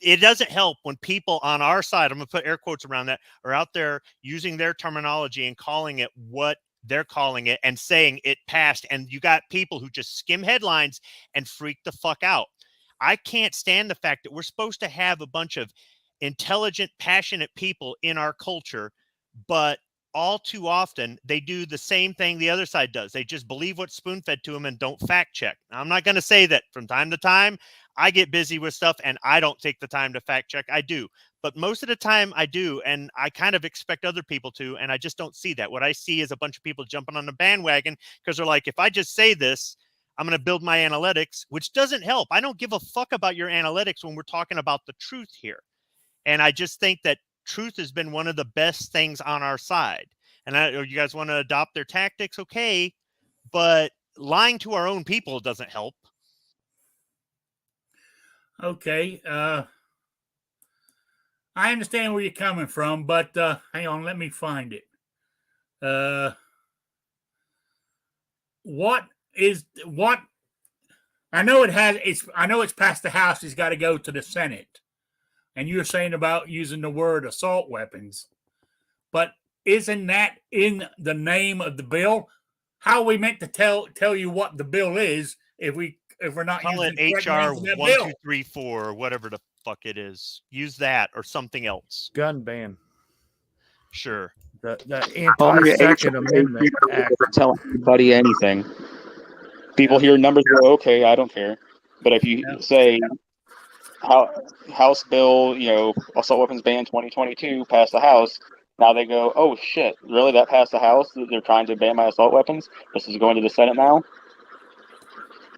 It doesn't help when people on our side, I'm going to put air quotes around that, are out there using their terminology and calling it what they're calling it and saying it passed. And you got people who just skim headlines and freak the fuck out. I can't stand the fact that we're supposed to have a bunch of intelligent, passionate people in our culture, but all too often they do the same thing the other side does. They just believe what's spoon-fed to them and don't fact check. Now, I'm not going to say that from time to time I get busy with stuff and I don't take the time to fact check. I do. But most of the time I do, and I kind of expect other people to, and I just don't see that. What I see is a bunch of people jumping on the bandwagon because they're like, if I just say this, I'm going to build my analytics, which doesn't help. I don't give a fuck about your analytics when we're talking about the truth here. And I just think that truth has been one of the best things on our side. And you guys want to adopt their tactics? Okay. But lying to our own people doesn't help. Okay. I understand where you're coming from, but hang on, let me find it. What I know it's passed the House, it's got to go to the Senate. And you're saying about using the word assault weapons, but isn't that in the name of the bill? How are we meant to tell you what the bill is if we're not Call using it HR 1234 or whatever the fuck it is? Use that or something else. Gun ban. Sure. The Anti-Second Amendment Act. Tell anybody anything. People hear numbers go, okay, I don't care. But if you say House Bill, assault weapons ban 2022 passed the House, now they go, oh shit, really, that passed the House? They're trying to ban my assault weapons? This is going to the Senate now?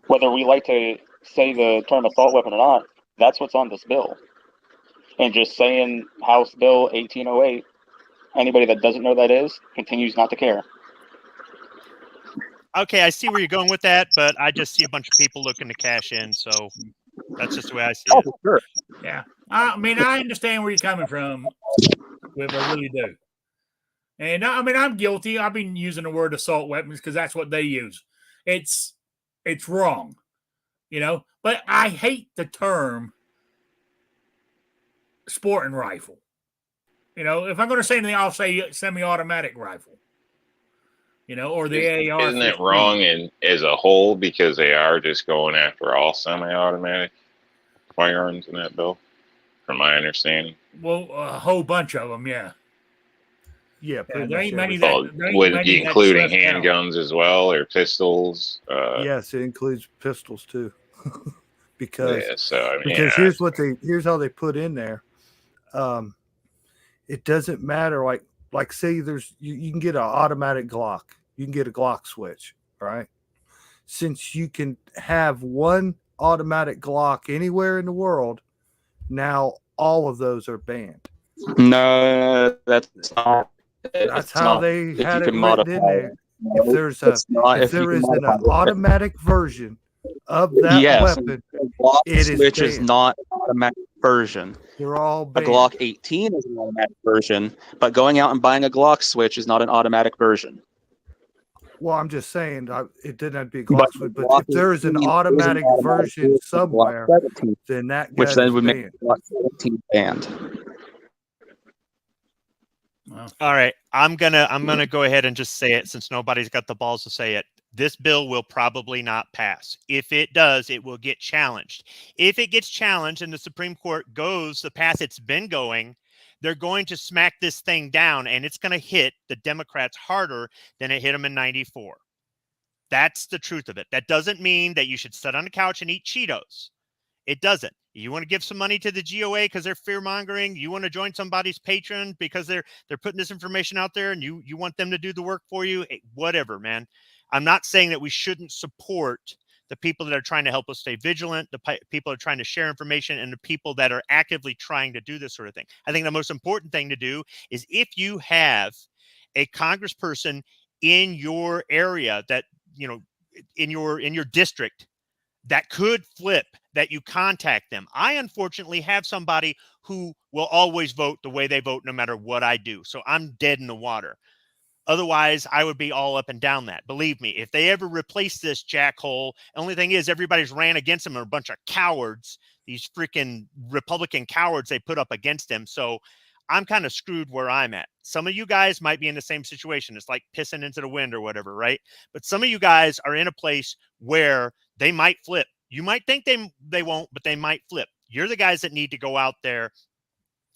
Whether we like to say the term assault weapon or not, that's what's on this bill. And just saying House Bill 1808, anybody that doesn't know that is, continues not to care. Okay, I see where you're going with that, but I just see a bunch of people looking to cash in, so that's just the way I see it. Oh, sure. Yeah. I mean, I understand where you're coming from, Wib, I really do. And I mean, I'm guilty. I've been using the word assault weapons because that's what they use. It's wrong, but I hate the term sporting rifle. If I'm going to say anything, I'll say semi-automatic rifle. Or the AR. Isn't it wrong as a whole because they are just going after all semi-automatic firearms in that bill, from my understanding? Well, a whole bunch of them, yeah. Yeah, there ain't many including handguns as well, or pistols. Yes, it includes pistols too. because here's how they put in there. It doesn't matter. Like say you can get an automatic Glock. You can get a Glock switch, right? Since you can have one automatic Glock anywhere in the world, now all of those are banned. No, that's not. That's how they had it written in there. If there is an automatic version of that weapon, it is which is not an automatic version. They're all banned. A Glock 18 is an automatic version, but going out and buying a Glock switch is not an automatic version. Well, I'm just saying it didn't have to be a Glock switch, but if there is an automatic version somewhere, then that which then would make Glock 17 banned. Wow. All right, I'm gonna go ahead and just say it since nobody's got the balls to say it. This bill will probably not pass. If it does, it will get challenged. If it gets challenged and the Supreme Court goes the path it's been going, they're going to smack this thing down, and it's going to hit the Democrats harder than it hit them in '94. That's the truth of it. That doesn't mean that you should sit on the couch and eat Cheetos. It doesn't. You want to give some money to the GOA because they're fear mongering. You want to join somebody's Patreon because they're putting this information out there, and you want them to do the work for you. Whatever, man. I'm not saying that we shouldn't support the people that are trying to help us stay vigilant, the people that are trying to share information, and the people that are actively trying to do this sort of thing. I think the most important thing to do is if you have a congressperson in your area that, in your district that could flip, that you contact them. I unfortunately have somebody who will always vote the way they vote no matter what I do. So I'm dead in the water. Otherwise, I would be all up and down that. Believe me, if they ever replace this jackhole, only thing is everybody's ran against him are a bunch of cowards, these freaking Republican cowards they put up against him. So I'm kind of screwed where I'm at. Some of you guys might be in the same situation. It's like pissing into the wind or whatever, right? But some of you guys are in a place where they might flip. You might think they won't, but they might flip. You're the guys that need to go out there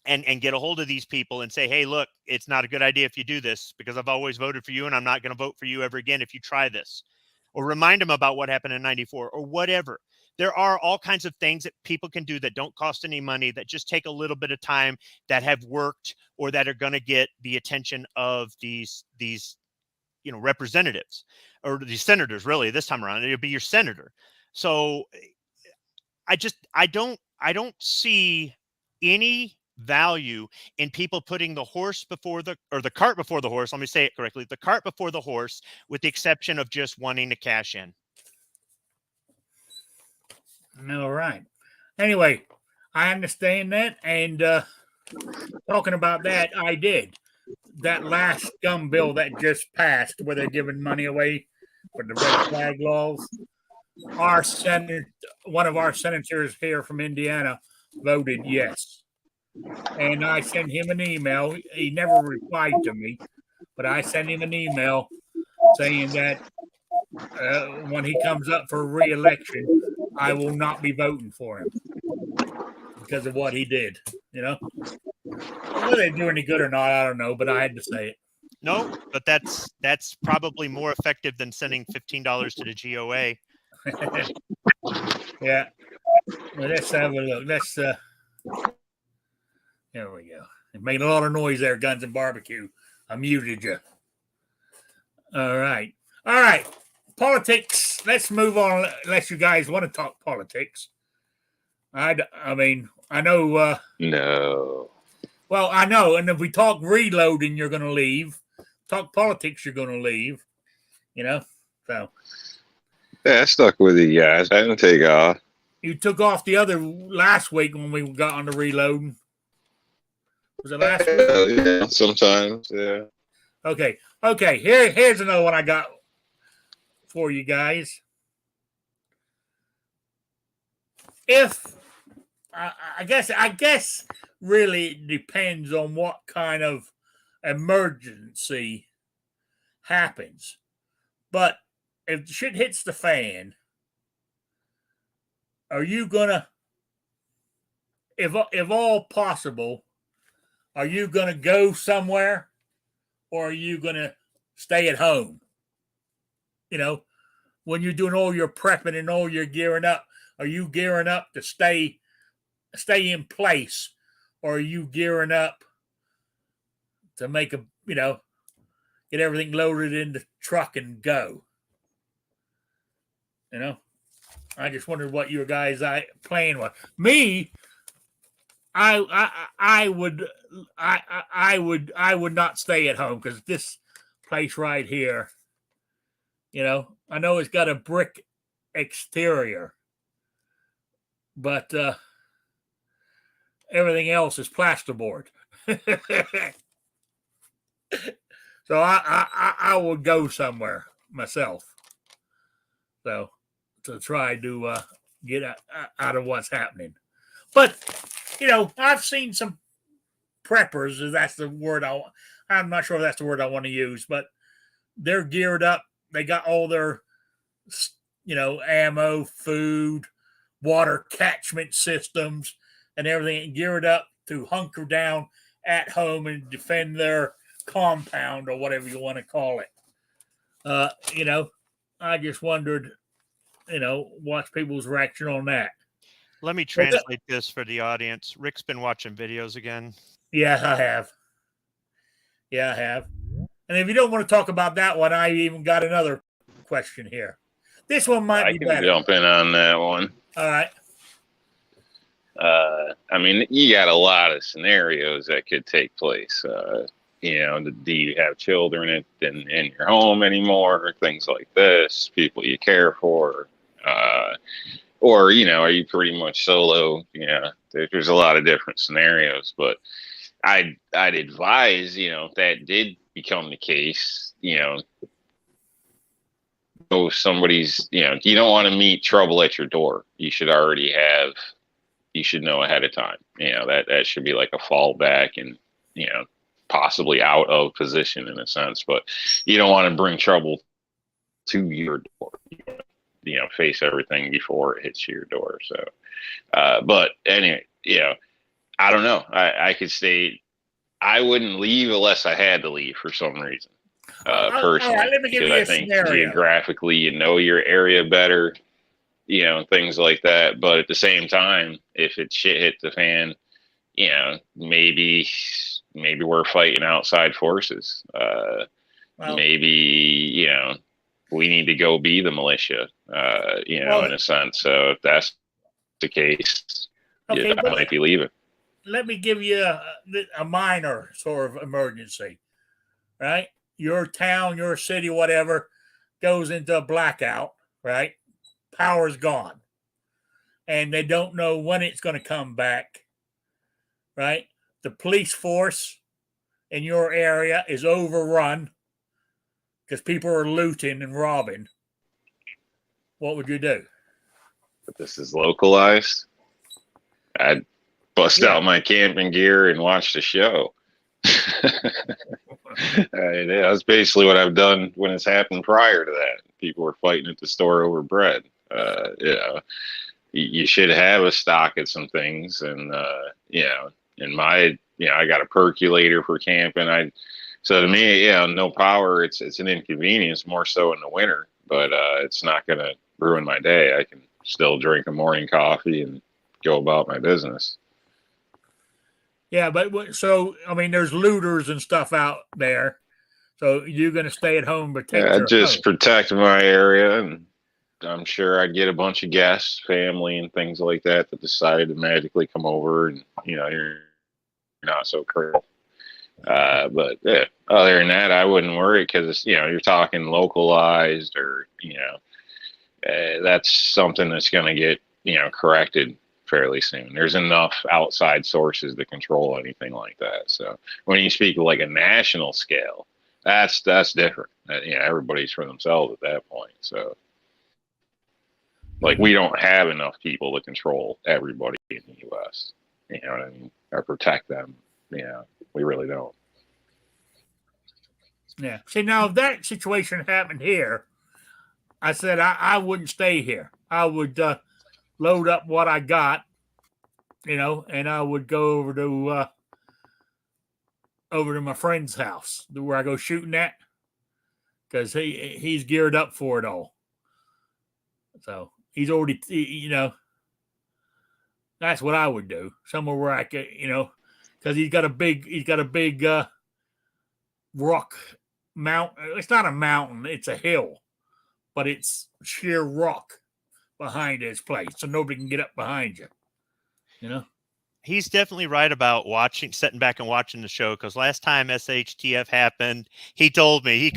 and get a hold of these people and say, hey, look, it's not a good idea if you do this because I've always voted for you and I'm not going to vote for you ever again if you try this. Or remind them about what happened in 94 or whatever. There are all kinds of things that people can do that don't cost any money, that just take a little bit of time, that have worked, or that are going to get the attention of these representatives or these senators. Really, this time around, it'll be your senator. So I don't see any value in people putting the cart before the horse. Let me say it correctly. The cart before the horse, with the exception of just wanting to cash in. All right. Anyway, I understand that. And talking about that, I did. That last scum bill that just passed where they're giving money away for the red flag laws. One of our senators here from Indiana voted yes. And I sent him an email. He never replied to me, but I sent him an email saying that when he comes up for re-election, I will not be voting for him because of what he did. Whether they do any good or not, I don't know, but I had to say it. No, but that's probably more effective than sending $15 to the GOA. Yeah. Well, let's have a look. There we go. It made a lot of noise there, Guns and Barbecue. I muted you. All right. Politics. Let's move on, unless you guys want to talk politics. I mean, I know. No. Well, I know. And if we talk reloading, you're going to leave. Talk politics, you're going to leave. So. Yeah, I stuck with you guys. I didn't take off. You took off the other last week when we got on the reloading. Was it last week? Yeah, sometimes, yeah. Okay. Here's another one I got for you guys. If I guess really it depends on what kind of emergency happens. But if shit hits the fan, are you gonna, if all possible, are you gonna go somewhere, or are you gonna stay at home? When you're doing all your prepping and all your gearing up, are you gearing up to stay in place, or are you gearing up to make get everything loaded in the truck and go? I just wondered what your guys' plan was. Me, I would not stay at home because this place right here, I know it's got a brick exterior, but everything else is plasterboard. So I would go somewhere myself. So to try to get out of what's happening. But, I've seen some preppers, if that's the word I'm not sure if that's the word I want to use, but they're geared up. They got all their, ammo, food, water catchment systems, and everything geared up to hunker down at home and defend their compound or whatever you want to call it. I just wondered, what's people's reaction on that. Let me translate this for the audience. Rick's been watching videos again. Yeah, I have. And if you don't want to talk about that one, I even got another question here. This one might be better. I can jump in on that one. All right. I mean, you got a lot of scenarios that could take place. Do you have children in your home anymore? Things like this, people you care for. or, are you pretty much solo? There's a lot of different scenarios, but I'd advise, if that did become the case, somebody's, you don't want to meet trouble at your door. You should know ahead of time, that should be like a fallback and, possibly out of position in a sense, but you don't want to bring trouble to your door. Face everything before it hits your door. So, but anyway, I don't know. I could say I wouldn't leave unless I had to leave for some reason. Personally, all right, let me give you a scenario. Geographically, you know your area better, things like that. But at the same time, if it shit hit the fan, maybe we're fighting outside forces. Maybe, we need to go be the militia, in a sense. So if that's the case, I might be leaving. Let me give you a minor sort of emergency, right? Your town, your city, whatever, goes into a blackout, right? Power's gone. And they don't know when it's going to come back, right? The police force in your area is overrun because people are looting and robbing. What would you do? But this is localized. I'd bust out my camping gear and watch the show. That's basically what I've done when it's happened prior to that. People were fighting at the store over bread. You should have a stock at some things, and in my, I got a percolator for camping. So to me, no power. It's an inconvenience, more so in the winter, but it's not going to ruin my day. I can still drink a morning coffee and go about my business. Yeah, but so there's looters and stuff out there. So you're going to stay at home, protect my area, and I'm sure I'd get a bunch of guests, family, and things like that decided to magically come over, and you're not so critical. But yeah, other than that, I wouldn't worry because you're talking localized, or that's something that's going to get corrected fairly soon. There's enough outside sources to control anything like that. So when you speak of like a national scale, that's different. Everybody's for themselves at that point. So like we don't have enough people to control everybody in the U.S. You know what I mean? Or protect them. We really don't. Yeah. See, now if that situation happened here, I said I wouldn't stay here. I would load up what I got, and I would go over to my friend's house where I go shooting at, because he's geared up for it all. So he's already, that's what I would do. Somewhere where I could, because he's got a big rock mountain. It's not a mountain; it's a hill, but it's sheer rock behind his place, so nobody can get up behind you. He's definitely right about sitting back and watching the show, because last time SHTF happened, he told me,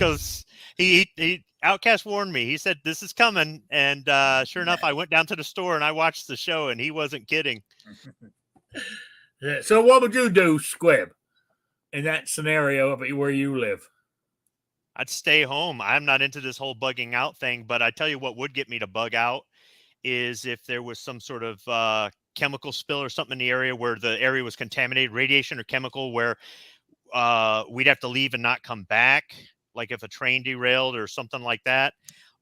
he Outcast warned me. He said, this is coming. And sure enough, I went down to the store and I watched the show, and he wasn't kidding. Yeah. So what would you do, Squib, in that scenario where you live? I'd stay home. I'm not into this whole bugging out thing, but I tell you what would get me to bug out is if there was some sort of chemical spill or something in the area where the area was contaminated, radiation or chemical, where we'd have to leave and not come back, like if a train derailed or something like that.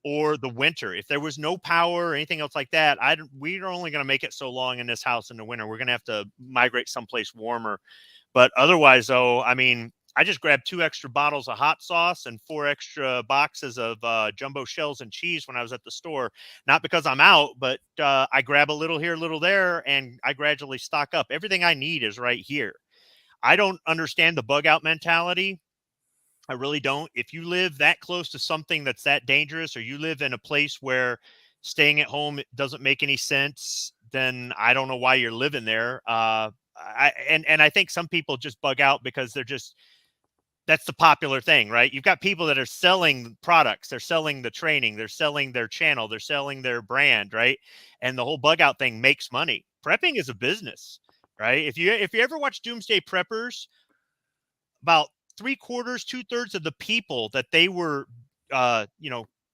Or the winter, if there was no power or anything else like that, we're only going to make it so long in this house in the winter. We're going to have to migrate someplace warmer. But otherwise, though, I just grabbed 2 extra bottles of hot sauce and 4 extra boxes of jumbo shells and cheese when I was at the store. Not because I'm out, but I grab a little here, a little there, and I gradually stock up. Everything I need is right here. I don't understand the bug out mentality. I really don't. If you live that close to something that's that dangerous, or you live in a place where staying at home doesn't make any sense, then I don't know why you're living there. I think some people just bug out because they're just that's the popular thing, right? You've got people that are selling products, they're selling the training, they're selling their channel, they're selling their brand, right? And the whole bug out thing makes money. Prepping is a business, right? If you ever watch Doomsday Preppers, about 3/4, 2/3 of the people that they were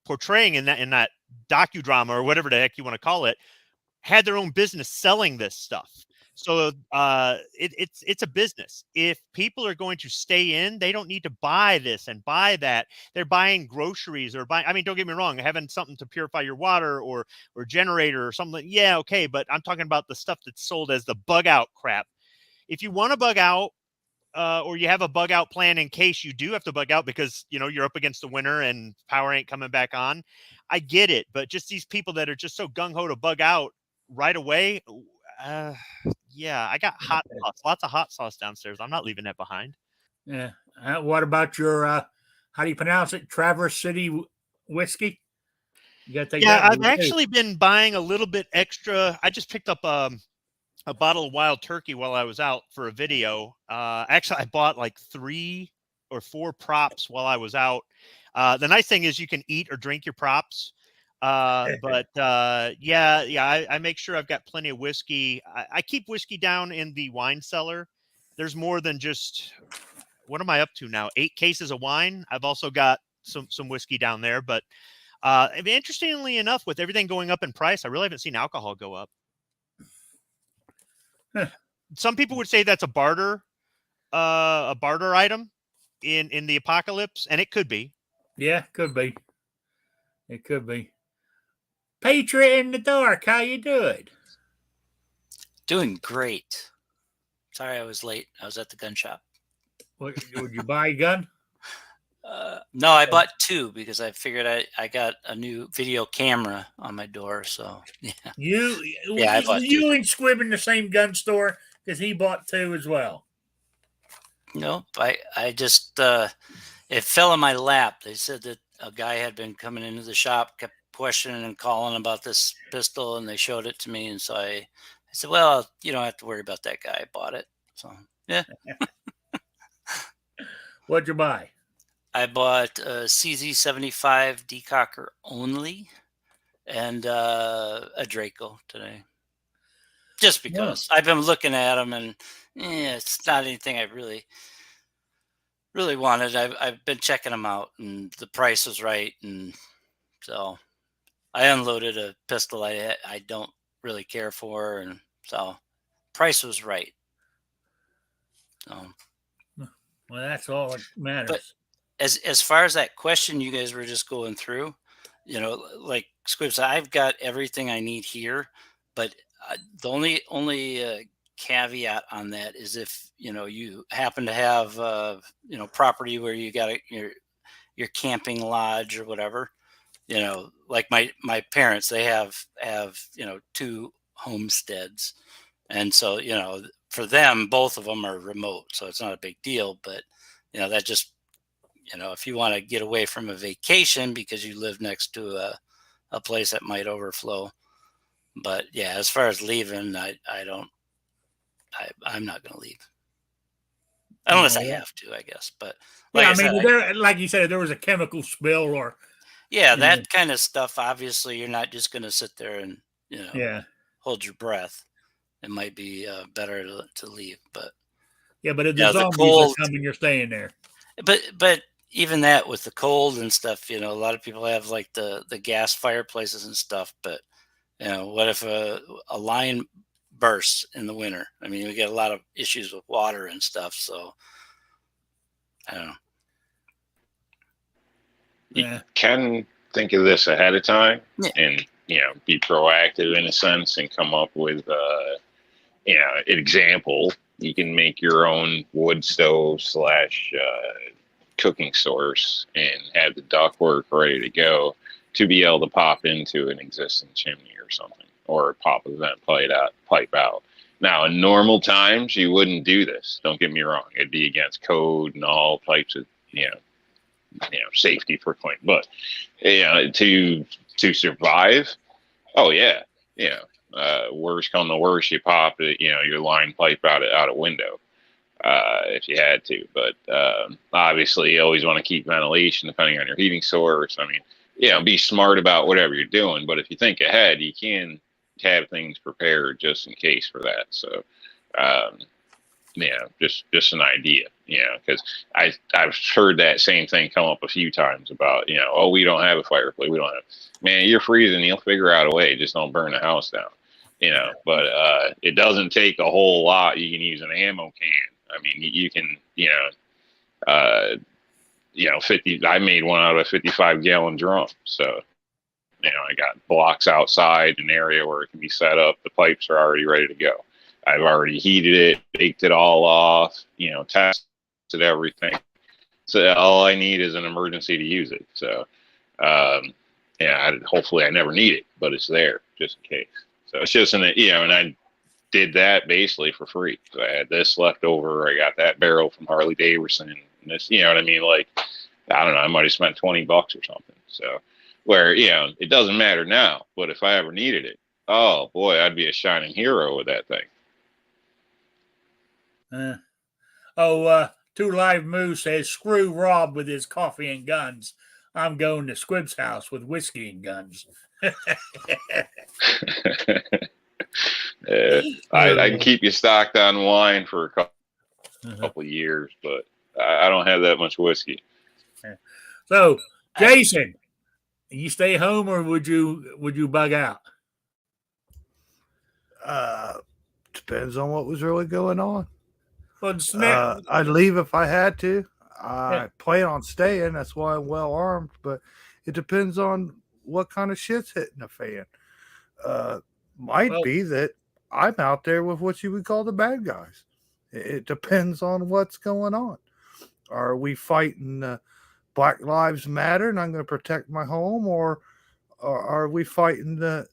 portraying in that docudrama or whatever the heck you want to call it had their own business selling this stuff. So it's a business. If people are going to stay in, they don't need to buy this and buy that. They're buying groceries or buying. I mean, don't get me wrong, having something to purify your water or generator or something. Yeah, okay, but I'm talking about the stuff that's sold as the bug out crap. If you want to bug out, or you have a bug out plan in case you do have to bug out because you're up against the winter and power ain't coming back on. I get it, but just these people that are just so gung ho to bug out right away. Yeah, I got hot sauce, lots of hot sauce downstairs. I'm not leaving that behind. Yeah. What about your how do you pronounce it? Traverse City whiskey? You got to take that. I've actually been buying a little bit extra. I just picked up a bottle of wild turkey while I was out for a video. Actually, I bought like 3 or 4 props while I was out. The nice thing is you can eat or drink your props. I make sure I've got plenty of whiskey. I keep whiskey down in the wine cellar. There's more than just, what am I up to now? 8 cases of wine. I've also got some whiskey down there, but interestingly enough, with everything going up in price, I really haven't seen alcohol go up. Some people would say that's a barter item in the apocalypse, and it could be. Yeah, could be. It could be. Patriot in the dark, how you doing? Doing great. Sorry I was late. I was at the gun shop. Would you buy a gun? No, I bought 2 because I figured I got a new video camera on my door. So yeah. I bought 2. And Squib in the same gun store because he bought 2 as well. Nope. I just it fell in my lap. They said that a guy had been coming into the shop, kept questioning and calling about this pistol, and they showed it to me, and so I said, well, you don't have to worry about that guy. I bought it. So yeah. What'd you buy? I bought a CZ75 decocker only and a Draco today. Just because I've been looking at them and it's not anything I really wanted. I've been checking them out and the price was right. And so I unloaded a pistol I don't really care for. And so price was right. So, well, that's all that matters. But as far as that question you guys were just going through, like Squib said, I've got everything I need here, but the only caveat on that is if you happen to have property where you got your camping lodge or whatever, like my parents, they have 2 homesteads, and so for them, both of them are remote, so it's not a big deal. But that just if you want to get away from a vacation because you live next to a place that might overflow. But yeah, as far as leaving, I'm not going to leave unless I have to, I guess. But like like you said, if there was a chemical spill or that kind of stuff. Obviously, you're not just going to sit there and hold your breath. It might be better to leave. But but if the zombies are coming, you're staying there. But even that with the cold and stuff, a lot of people have like the gas fireplaces and stuff. But what if a line bursts in the winter? I mean, we get a lot of issues with water and stuff. So I don't know. You can think of this ahead of time and be proactive in a sense and come up with an example. You can make your own wood stove / cooking source and have the ductwork ready to go to be able to pop into an existing chimney or something, or pop a vent pipe out. Now, in normal times, you wouldn't do this. Don't get me wrong; it'd be against code and all types of safety for claim. But to survive, worst come to worst, you pop it, your line pipe out a window. if you had to. But obviously, you always want to keep ventilation depending on your heating source. I mean, be smart about whatever you're doing. But if you think ahead, you can have things prepared just in case for that. So, just an idea, because I've heard that same thing come up a few times about, oh, we don't have a fireplace. We don't have, man, you're freezing. You'll figure out a way. Just don't burn the house down, but it doesn't take a whole lot. You can use an ammo can. I mean, you can, 50, I made one out of a 55-gallon drum. So, I got blocks outside, an area where it can be set up. The pipes are already ready to go. I've already heated it, baked it all off, tested everything. So all I need is an emergency to use it. So, hopefully I never need it, but it's there just in case. So it's just and I did that basically for free. So I had this left over. I got that barrel from Harley Davidson, and this, you know what I mean? Like, I don't know, I might have spent $20 or something. So where, it doesn't matter now, but if I ever needed it, oh boy, I'd be a shining hero with that thing. Two Live Moose says, screw Rob with his coffee and guns. I'm going to Squib's house with whiskey and guns. I can keep you stocked on wine for a couple of years, but I don't have that much whiskey. So, Jason, you stay home or would you bug out? Depends on what was really going on. Well, I'd leave if I had to. I plan on staying. That's why I'm well armed. But it depends on what kind of shit's hitting the fan. Might be that I'm out there with what you would call the bad guys. It depends on what's going on. Are we fighting Black Lives Matter and I'm going to protect my home, or are we fighting the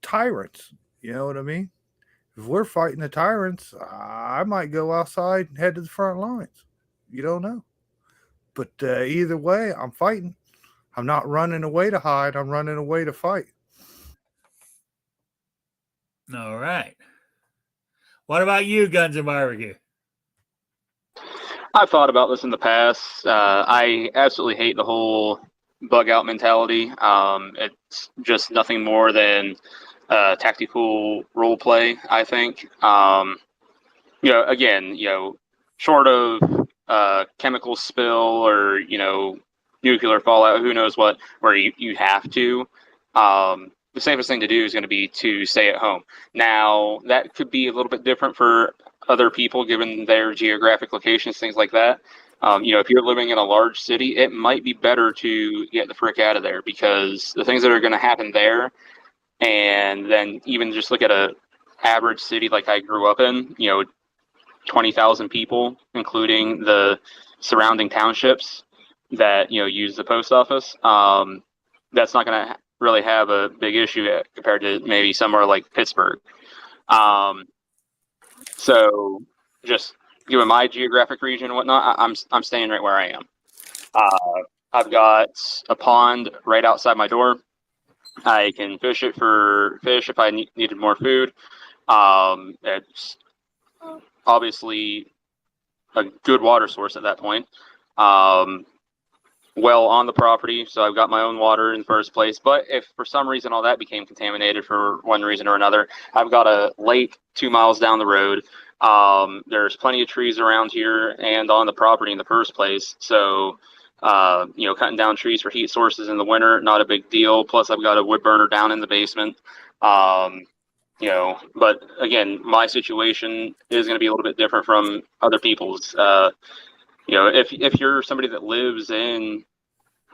tyrants? You know what I mean? If we're fighting the tyrants, I might go outside and head to the front lines. You don't know. But either way, I'm fighting. I'm not running away to hide. I'm running away to fight. All right. What about you, Guns and Barbecue? I've thought about this in the past. I absolutely hate the whole bug out mentality. It's just nothing more than tactical role play, I think. Again, short of chemical spill or, nuclear fallout, who knows what, where you have to, the safest thing to do is going to be to stay at home. Now, that could be a little bit different for other people given their geographic locations, things like that. If you're living in a large city, it might be better to get the frick out of there, because the things that are going to happen there, and then even just look at a average city like I grew up in, 20,000 people, including the surrounding townships that, use the post office. That's not going to really have a big issue compared to maybe somewhere like Pittsburgh. So just given my geographic region and whatnot, I'm staying right where I am. I've got a pond right outside my door. I can fish it for fish if I needed more food. It's obviously a good water source at that point. Well on the property, so I've got my own water in the first place. But if for some reason all that became contaminated for one reason or another, I've got a lake 2 miles down the road. There's plenty of trees around here and on the property in the first place. So, cutting down trees for heat sources in the winter, not a big deal. Plus, I've got a wood burner down in the basement. But again, my situation is going to be a little bit different from other people's. If you're somebody that lives in,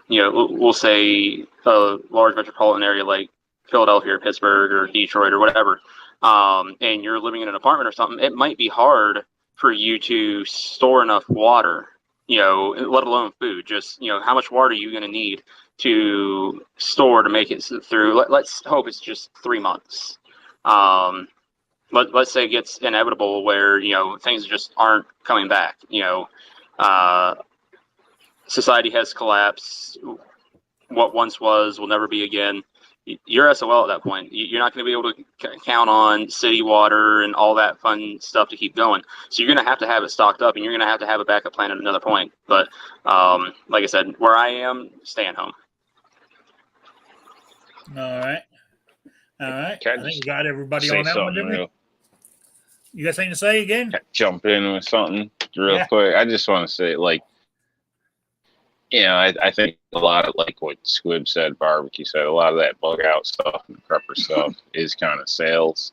we'll say a large metropolitan area like Philadelphia or Pittsburgh or Detroit or whatever, and you're living in an apartment or something, it might be hard for you to store enough water, let alone food. Just, how much water are you going to need to store to make it through? Let's hope it's just 3 months. Let's say it gets inevitable where, things just aren't coming back, society has collapsed. What once was will never be again. you're SOL at that point. You're not going to be able to count on city water and all that fun stuff to keep going. So you're going to have it stocked up, and you're going to have a backup plan at another point. But like I said, where I am, staying home. All right. I think we got everybody say on that one, something didn't we? You got something to say again? Jump in with something real quick. I just want to say, like, I think a lot of, like what Squib said, Barbecue said, a lot of that bug out stuff and prepper stuff is kind of sales.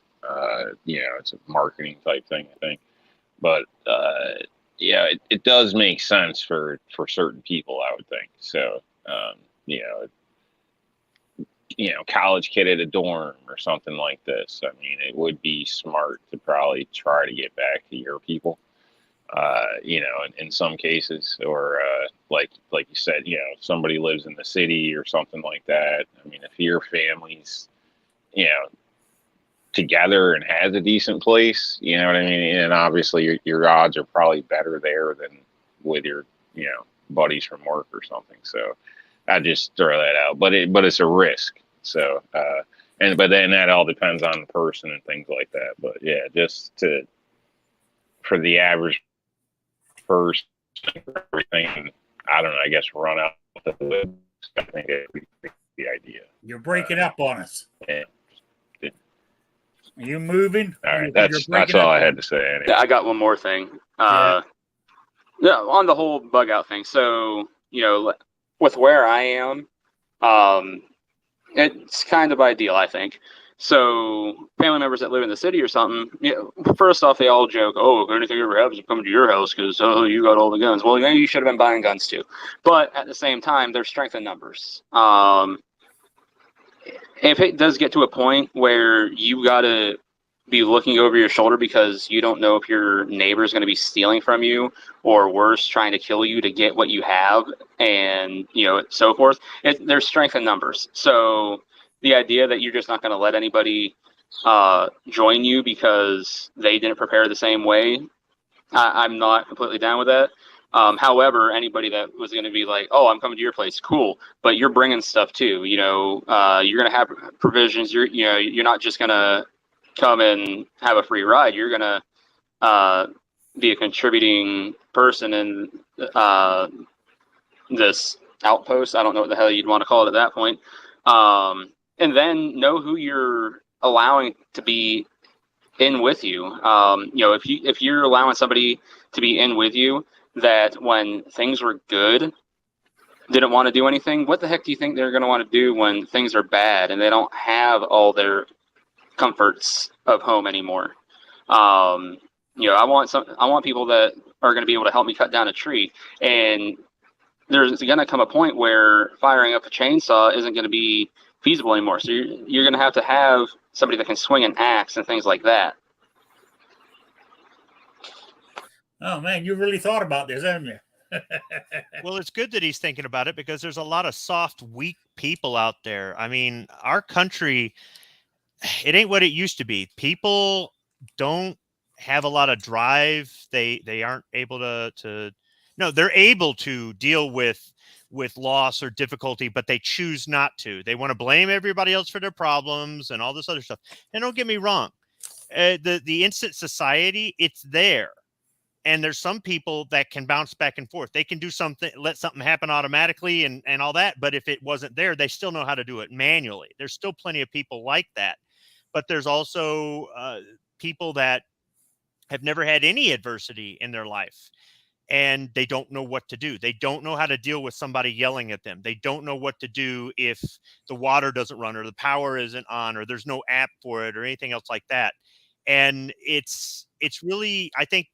It's a marketing type thing, I think. But it does make sense for certain people, I would think. So, college kid at a dorm or something like this. I mean, it would be smart to probably try to get back to your people, in some cases, or like you said, somebody lives in the city or something like that. I mean, if your family's, together and has a decent place, you know what I mean? And obviously your odds are probably better there than with your, buddies from work or something. So I just throw that out, but it's a risk. So, but then that all depends on the person and things like that. But yeah, for the average person, everything, I don't know, I guess run out the lid. I think that would be the idea. You're breaking up on us. Yeah. Are you moving? All right, that's all I had to say. Anyway. Yeah, I got one more thing. On the whole bug out thing. So, with where I am, it's kind of ideal, I think. So, family members that live in the city or something, first off, they all joke, "Oh, if anything ever happens, I'm coming to your house because you got all the guns." Well, maybe you should have been buying guns too. But at the same time, there's strength in numbers. If it does get to a point where you got to be looking over your shoulder because you don't know if your neighbor is going to be stealing from you or worse, trying to kill you to get what you have and, so forth, there's strength in numbers. So the idea that you're just not going to let anybody join you because they didn't prepare the same way, I'm not completely down with that. However, anybody that was going to be like, "Oh, I'm coming to your place," cool, but you're bringing stuff too. You're going to have provisions. You're not just going to come and have a free ride. You're going to be a contributing person in this outpost. I don't know what the hell you'd want to call it at that point. And then know who you're allowing to be in with you. If you're allowing somebody to be in with you that when things were good didn't want to do anything, what the heck do you think they're going to want to do when things are bad and they don't have all their comforts of home anymore? I want people that are going to be able to help me cut down a tree, and there's going to come a point where firing up a chainsaw isn't going to be feasible anymore. So you're going to have somebody that can swing an axe and things like that. Oh man, you really thought about this, haven't you? Well, it's good that he's thinking about it because there's a lot of soft, weak people out there. I mean, our country, it ain't what it used to be. People don't have a lot of drive. They aren't able they're able to deal with loss or difficulty, but they choose not to. They want to blame everybody else for their problems and all this other stuff. And don't get me wrong, the instant society, it's there. And there's some people that can bounce back and forth. They can do something, let something happen automatically and all that. But if it wasn't there, they still know how to do it manually. There's still plenty of people like that. But there's also people that have never had any adversity in their life. And they don't know what to do. They don't know how to deal with somebody yelling at them. They don't know what to do if the water doesn't run or the power isn't on or there's no app for it or anything else like that. And it's really, I think,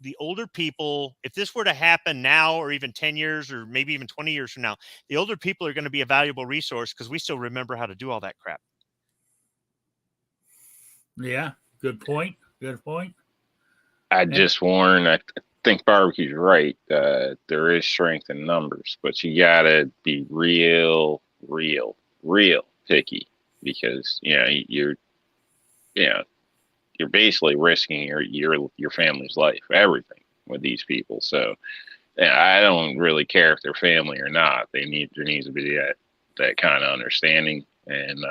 the older people, if this were to happen now or even 10 years or maybe even 20 years from now, the older people are going to be a valuable resource because we still remember how to do all that crap. Yeah, good point. I just warn, I think Barbecue's right. There is strength in numbers, but you got to be real picky because, you're basically risking your family's life, everything with these people. So I don't really care if they're family or not. There needs to be that kind of understanding. And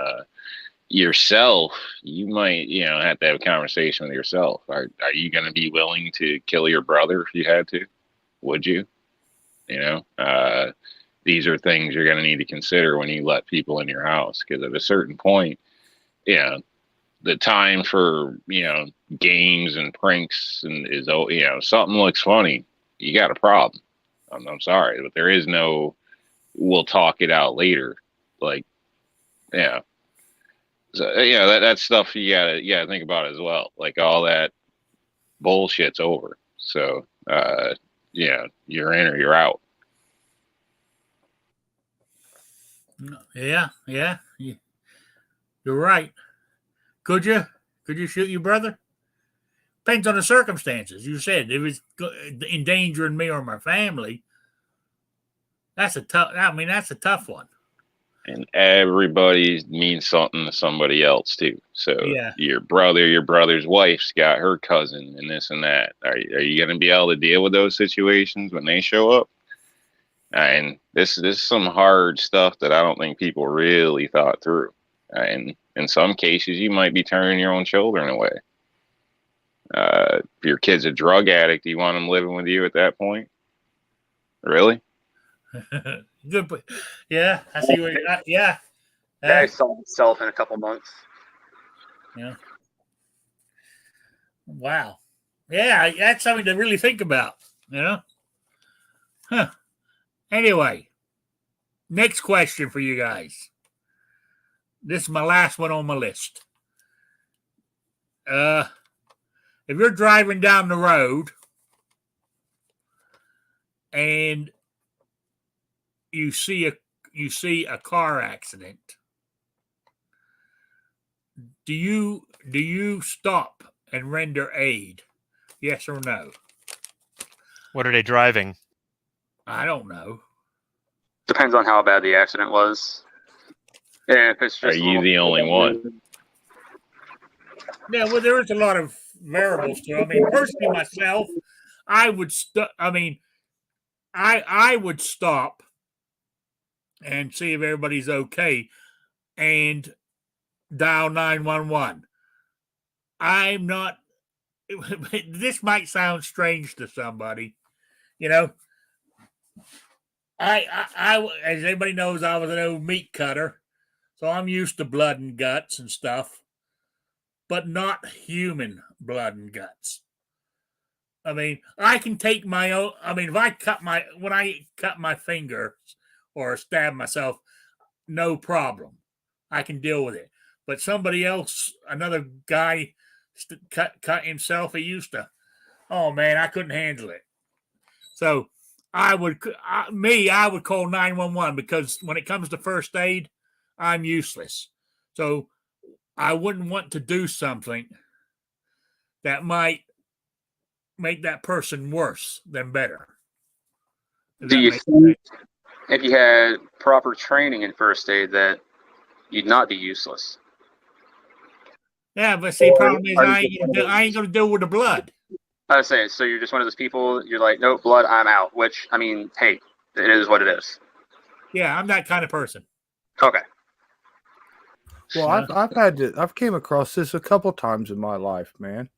yourself, you might, have to have a conversation with yourself. Are you going to be willing to kill your brother if you had to? Would you? These are things you're going to need to consider when you let people in your house, because at a certain point, the time for, games and pranks and is, something looks funny, you got a problem. I'm sorry, but there is no, we'll talk it out later. Like, yeah. So, that's stuff you gotta think about as well. Like, all that bullshit's over. So, you're in or you're out. Yeah. You're right. Could you shoot your brother? Depends on the circumstances. You said if it's endangering me or my family, that's a tough one. And everybody means something to somebody else too. So your brother's wife's got her cousin and this and that. Are you going to be able to deal with those situations when they show up? And this is some hard stuff that I don't think people really thought through. And in some cases, you might be turning your own children away. If your kid's a drug addict, do you want him living with you at that point? Really? Good. Yeah, I see what. Yeah. Guy saw himself in a couple months. Yeah. Wow. Yeah, that's something to really think about. Huh. Anyway, next question for you guys. This is my last one on my list. If you're driving down the road and you see a car accident, do you stop and render aid? Yes or no? What are they driving? I don't know. Depends on how bad the accident was. Yeah, if it's just. Are you the only one? Yeah, well, there is a lot of variables to it. I mean, personally, myself, I would I would stop and see if everybody's okay and dial 911. I'm not. This might sound strange to somebody, I as everybody knows, I was an old meat cutter, so I'm used to blood and guts and stuff, but not human blood and guts. I mean, I can take my own. I mean, when I cut my finger or stab myself, no problem. I can deal with it. But somebody else, another guy, cut himself. He used to. Oh man, I couldn't handle it. So I would call 911 because when it comes to first aid, I'm useless. So I wouldn't want to do something that might make that person worse than better. Do you think if you had proper training in first aid that you'd not be useless? Yeah, but see, the problem is I ain't going to deal with the blood. I was saying, so you're just one of those people, you're like, no, blood, I'm out. Which, I mean, hey, it is what it is. Yeah, I'm that kind of person. Okay. Well, I've came across this a couple times in my life, man.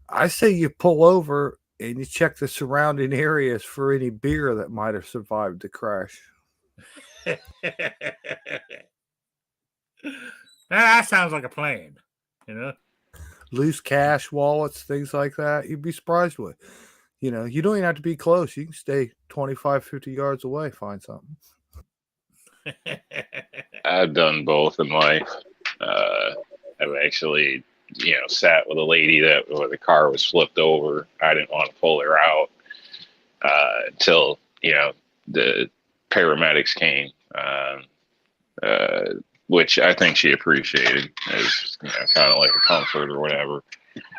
I say you pull over and you check the surrounding areas for any beer that might have survived the crash. That sounds like a plan, Loose cash, wallets, things like that. You'd be surprised with. You don't even have to be close. You can stay 25, 50 yards away, find something. I've done both in life. I've actually, sat with a lady where the car was flipped over. I didn't want to pull her out until, the paramedics came, which I think she appreciated as, kind of like a comfort or whatever.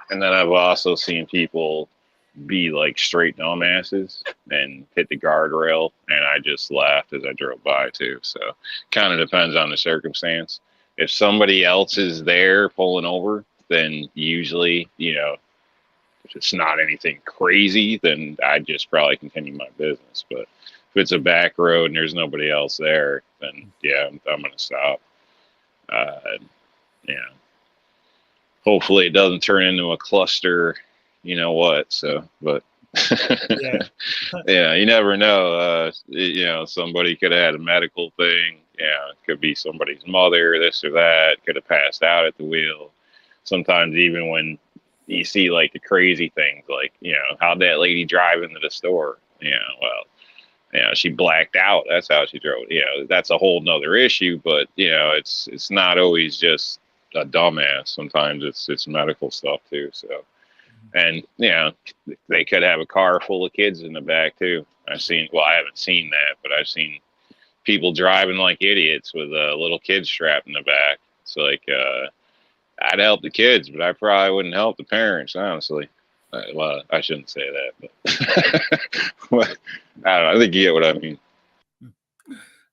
And then I've also seen people be like straight dumbasses and hit the guardrail, and I just laughed as I drove by too. So kind of depends on the circumstance. If somebody else is there pulling over, then usually, if it's not anything crazy, then I just probably continue my business. But if it's a back road and there's nobody else there, then yeah, I'm gonna stop. Yeah. Hopefully it doesn't turn into a cluster, you know what? So, but Yeah. yeah, you never know. You know, somebody could have had a medical thing. Yeah, it could be somebody's mother, this or that. Could have passed out at the wheel. Sometimes even when you see like the crazy things, like how'd that lady drive into the store? Well, she blacked out. That's how she drove. That's a whole nother issue. But it's not always just a dumbass. Sometimes it's medical stuff too. So, and they could have a car full of kids in the back too. I haven't seen that, but I've seen people driving like idiots with little kids strapped in the back. It's like I'd help the kids, but I probably wouldn't help the parents, honestly. Well, I shouldn't say that, but I don't know. I think you get what I mean.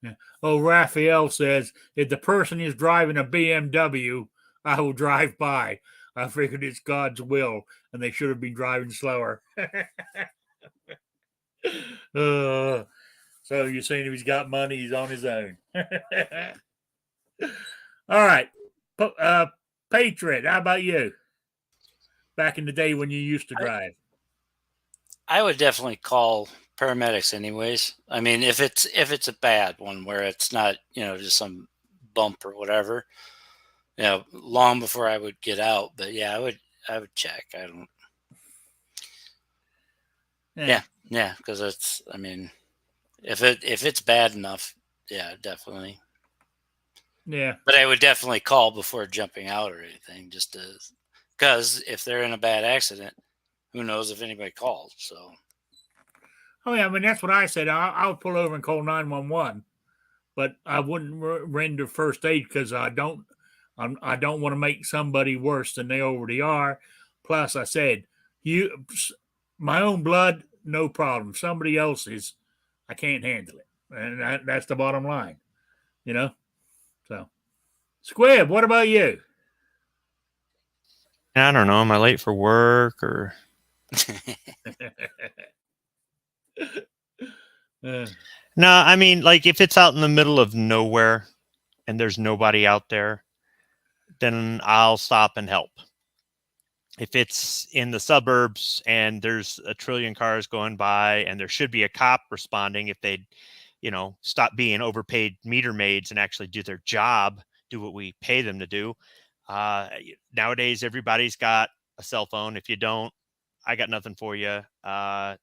Yeah. Oh, Raphael says, if the person is driving a BMW, I will drive by. I figured it's God's will, and they should have been driving slower. So you're saying if he's got money, he's on his own. All right. Patriot, how about you? Back in the day when you used to drive. I would definitely call paramedics anyways. I mean, if it's a bad one where it's not, just some bump or whatever, long before I would get out. But yeah, I would check. I don't. Yeah, because it's. I mean, if it's bad enough, yeah, definitely. Yeah. But I would definitely call before jumping out or anything, just because if they're in a bad accident, who knows if anybody calls? So. Oh yeah, I mean that's what I said. I would pull over and call 911, but I wouldn't render first aid because I don't want to make somebody worse than they already are. Plus, I said my own blood, no problem. Somebody else's, I can't handle it, and that's the bottom line, So, Squib, what about you? I don't know. Am I late for work or? No, I mean, like if it's out in the middle of nowhere and there's nobody out there, then I'll stop and help. If it's in the suburbs and there's a trillion cars going by and there should be a cop responding, if they'd, stop being overpaid meter maids and actually do their job, do what we pay them to do. Nowadays, everybody's got a cell phone. If you don't, I got nothing for you. I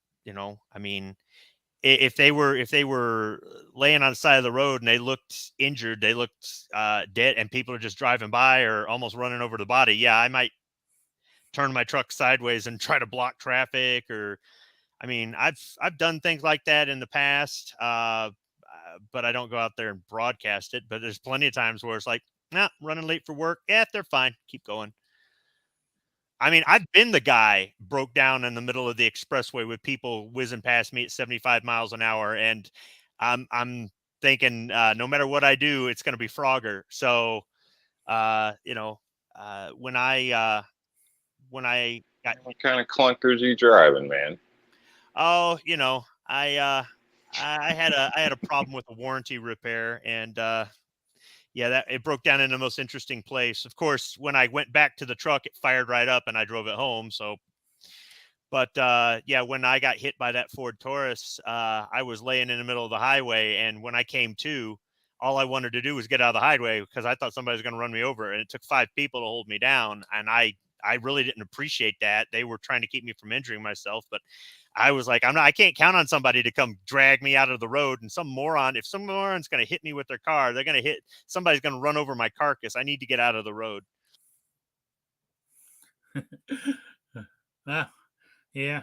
mean, if they were laying on the side of the road and they looked injured, they looked dead, and people are just driving by or almost running over the body, yeah, I might turn my truck sideways and try to block traffic. Or, I mean, I've done things like that in the past, but I don't go out there and broadcast it. But there's plenty of times where it's like, nah, running late for work. Yeah, they're fine. Keep going. I mean, I've been the guy broke down in the middle of the expressway with people whizzing past me at 75 miles an hour. And I'm thinking, no matter what I do, it's going to be Frogger. So, when I got, what kind of clunkers are you driving, man? Oh, I had a problem with a warranty repair, and that it broke down in the most interesting place. Of course, when I went back to the truck, it fired right up and I drove it home. So, but when I got hit by that Ford Taurus, I was laying in the middle of the highway. And when I came to, all I wanted to do was get out of the highway because I thought somebody was going to run me over. And it took 5 people to hold me down. And I really didn't appreciate that. They were trying to keep me from injuring myself, but I was like, I can't count on somebody to come drag me out of the road. And if some moron's going to hit me with their car, somebody's going to run over my carcass. I need to get out of the road. Yeah.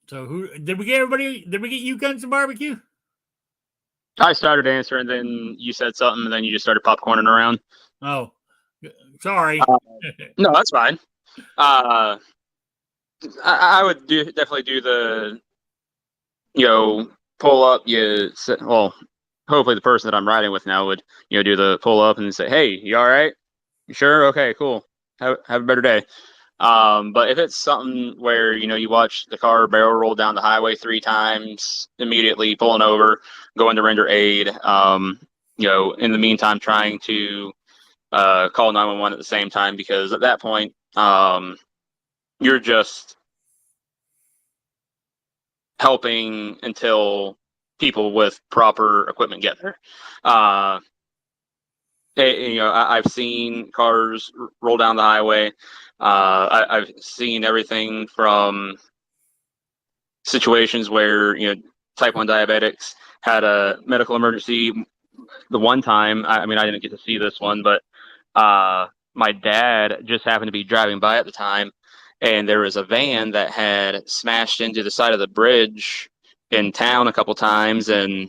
So did we get you Guns and Barbecue? I started answering, then you said something, and then you just started popcorning around. Oh, sorry. No, that's fine. I would definitely do the, pull up. Hopefully the person that I'm riding with now would, do the pull up and say, "Hey, you all right? You sure? Okay, cool. Have a better day." But if it's something where, you watch the car barrel roll down the highway 3 times, immediately pulling over, going to render aid, in the meantime, trying to call 911 at the same time, because at that point, you're just helping until people with proper equipment get there. I've seen cars roll down the highway. I've seen everything from situations where type 1 diabetics had a medical emergency. The one time, I didn't get to see this one, but my dad just happened to be driving by at the time, and there was a van that had smashed into the side of the bridge in town a couple times, and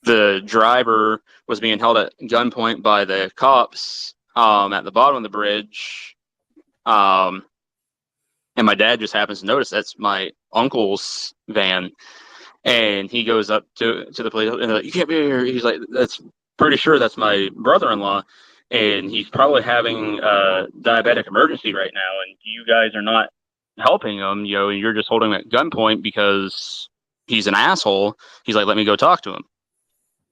the driver was being held at gunpoint by the cops at the bottom of the bridge. And my dad just happens to notice that's my uncle's van. And he goes up to the police and they're like, "You can't be here." He's like, "That's pretty sure that's my brother-in-law. And he's probably having a diabetic emergency right now. And you guys are not helping him, you're just holding him at gunpoint because he's an asshole." He's like, "Let me go talk to him."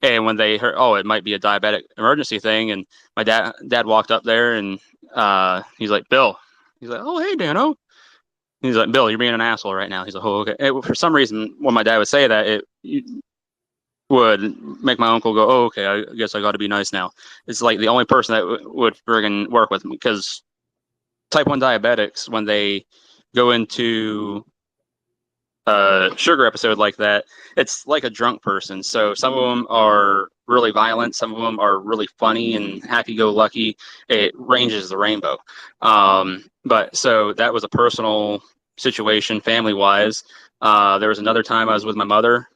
And when they heard, it might be a diabetic emergency thing, and my dad walked up there, and he's like, "Bill," he's like, "Oh, hey, Dano." He's like, "Bill, you're being an asshole right now." He's like, "Oh, okay." And for some reason, when my dad would say that, it would make my uncle go, "Oh, okay, I guess I got to be nice now." It's like the only person that would friggin' work with me, because type 1 diabetics, when they go into sugar episode like that, it's like a drunk person. So some of them are really violent, some of them are really funny and happy-go-lucky. It ranges the rainbow. But so that was a personal situation, family-wise. There was another time I was with my mother.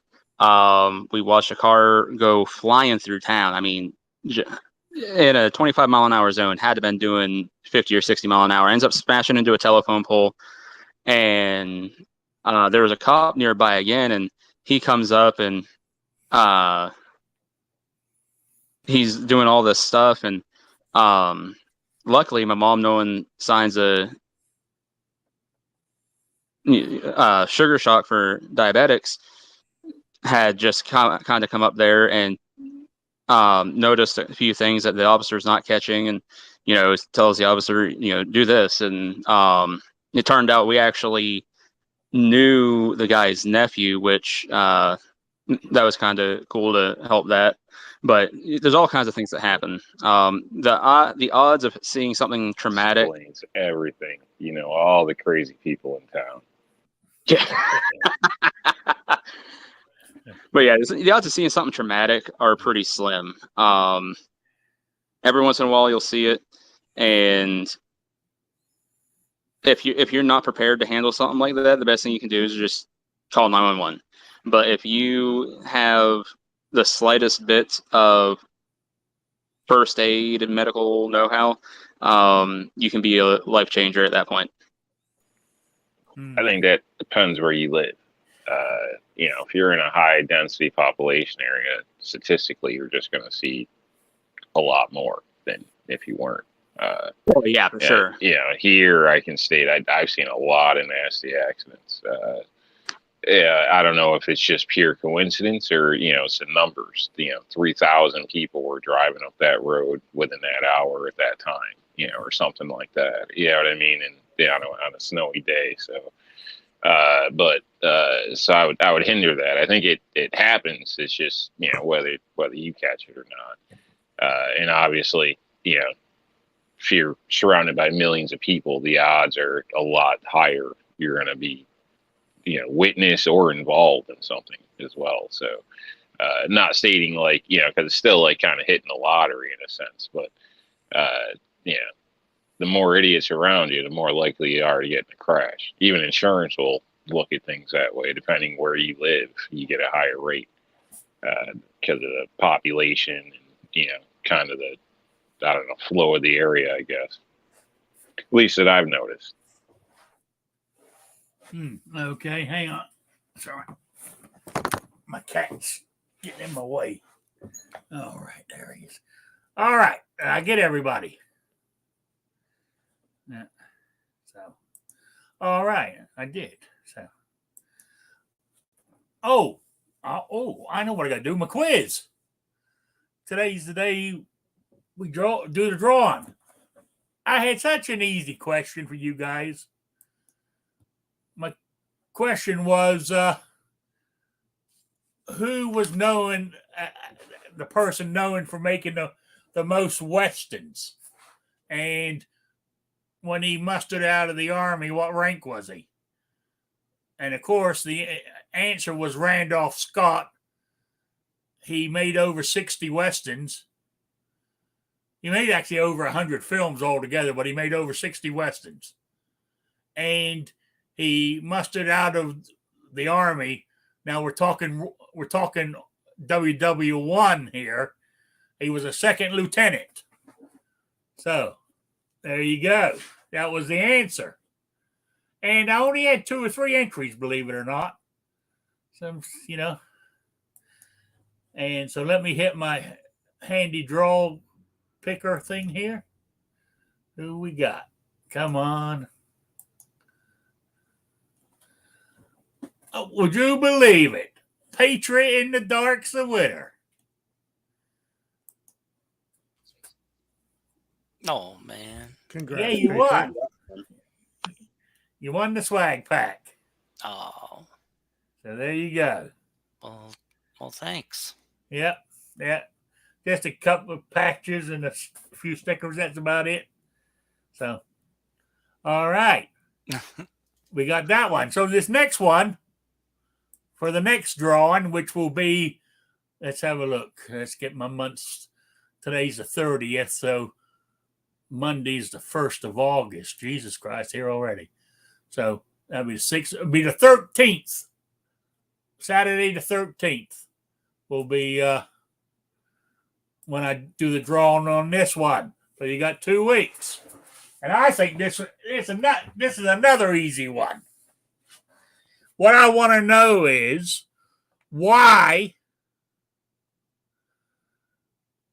We watched a car go flying through town. In a 25-mile-an-hour zone, had to been doing 50 or 60 mile an hour. Ends up smashing into a telephone pole, and there was a cop nearby again, and he comes up, and he's doing all this stuff, and luckily my mom, knowing signs of sugar shock for diabetics, had just kind of come up there and noticed a few things that the officer's not catching, and tells the officer, do this, and it turned out we actually knew the guy's nephew, which that was kind of cool to help that. But there's all kinds of things that happen. The odds of seeing something traumatic explains everything. All the crazy people in town. Yeah. But yeah, the odds of seeing something traumatic are pretty slim. Every once in a while you'll see it, and if you're not prepared to handle something like that, the best thing you can do is just call 911. But if you have the slightest bit of first aid and medical know-how, you can be a life changer at that point. I think that depends where you live. If you're in a high density population area, statistically, you're just going to see a lot more than if you weren't. Yeah, for sure. Here I can state I've seen a lot of nasty accidents. I don't know if it's just pure coincidence or it's the numbers. 3,000 people were driving up that road within that hour at that time, or something like that. You know what I mean? And on a snowy day. So, so I would hinder that. I think it happens. It's just whether you catch it or not. And obviously, if you're surrounded by millions of people, the odds are a lot higher. You're going to be, witness or involved in something as well. So, not stating because it's still kind of hitting the lottery in a sense, but, the more idiots around you, the more likely you are to get in a crash. Even insurance will look at things that way. Depending where you live, you get a higher rate because of the population and, kind of the, flow of the area, I guess. At least that I've noticed. Okay, hang on. Sorry. My cat's getting in my way. All right, there he is. All right, I get everybody. Yeah. So, all right, I did. So, I know what I got to do. My quiz. Today's the day we do the drawing. I had such an easy question for you guys. My question was, who was the person known for making the most westerns? And when he mustered out of the army, what rank was he? And of course, the answer was Randolph Scott. He made over 60 westerns. He made actually over 100 films altogether, but he made over 60 westerns. And he mustered out of the army. Now we're talking WW1 here. He was a second lieutenant. So there you go. That was the answer. And I only had 2 or 3 entries, believe it or not. So, And so let me hit my handy draw picker thing here. Who we got? Come on. Oh, would you believe it? Patriot in the Dark's the winner. Oh, man. Congrats. Yeah, you Patriot. won. You won the swag pack. Oh. So there you go. Well, thanks. Yep. Just a couple of packages and a few stickers. That's about it. So, all right. We got that one. So this next one, for the next drawing, which will be, let's have a look. Let's get my months. Today's the 30th, so Monday's the 1st of August. Jesus Christ, here already. So that'll be it'll be the 13th. Saturday the 13th will be when I do the drawing on this one. So you got 2 weeks. And I think this is another easy one. What I want to know is, why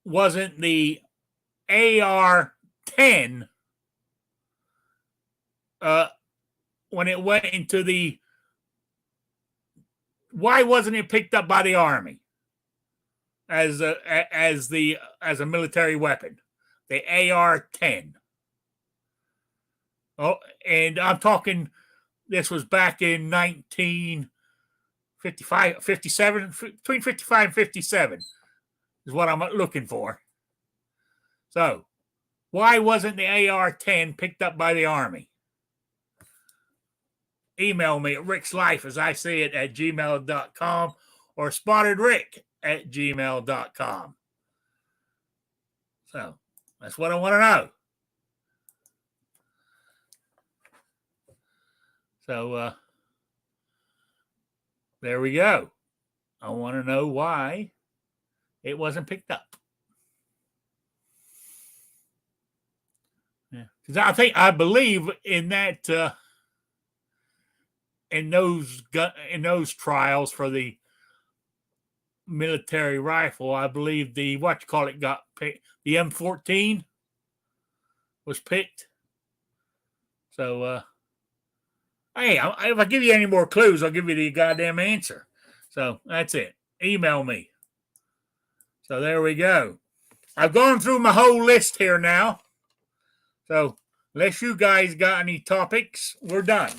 wasn't the AR-10 when it went into why wasn't it picked up by the Army as a military weapon? The AR-10. Oh, and I'm talking, this was back in 1955, 57, between 55 and 57 is what I'm looking for. So, why wasn't the AR-10 picked up by the Army? Email me at rickslife, as I say it, at gmail.com or spottedrick@gmail.com. So, that's what I want to know. So, there we go. I want to know why it wasn't picked up. Yeah, because I believe in that in those trials for the military rifle. I believe the got picked. The M14 was picked. So, hey, if I give you any more clues, I'll give you the goddamn answer. So that's it. Email me. So there we go. I've gone through my whole list here now. So unless you guys got any topics, we're done.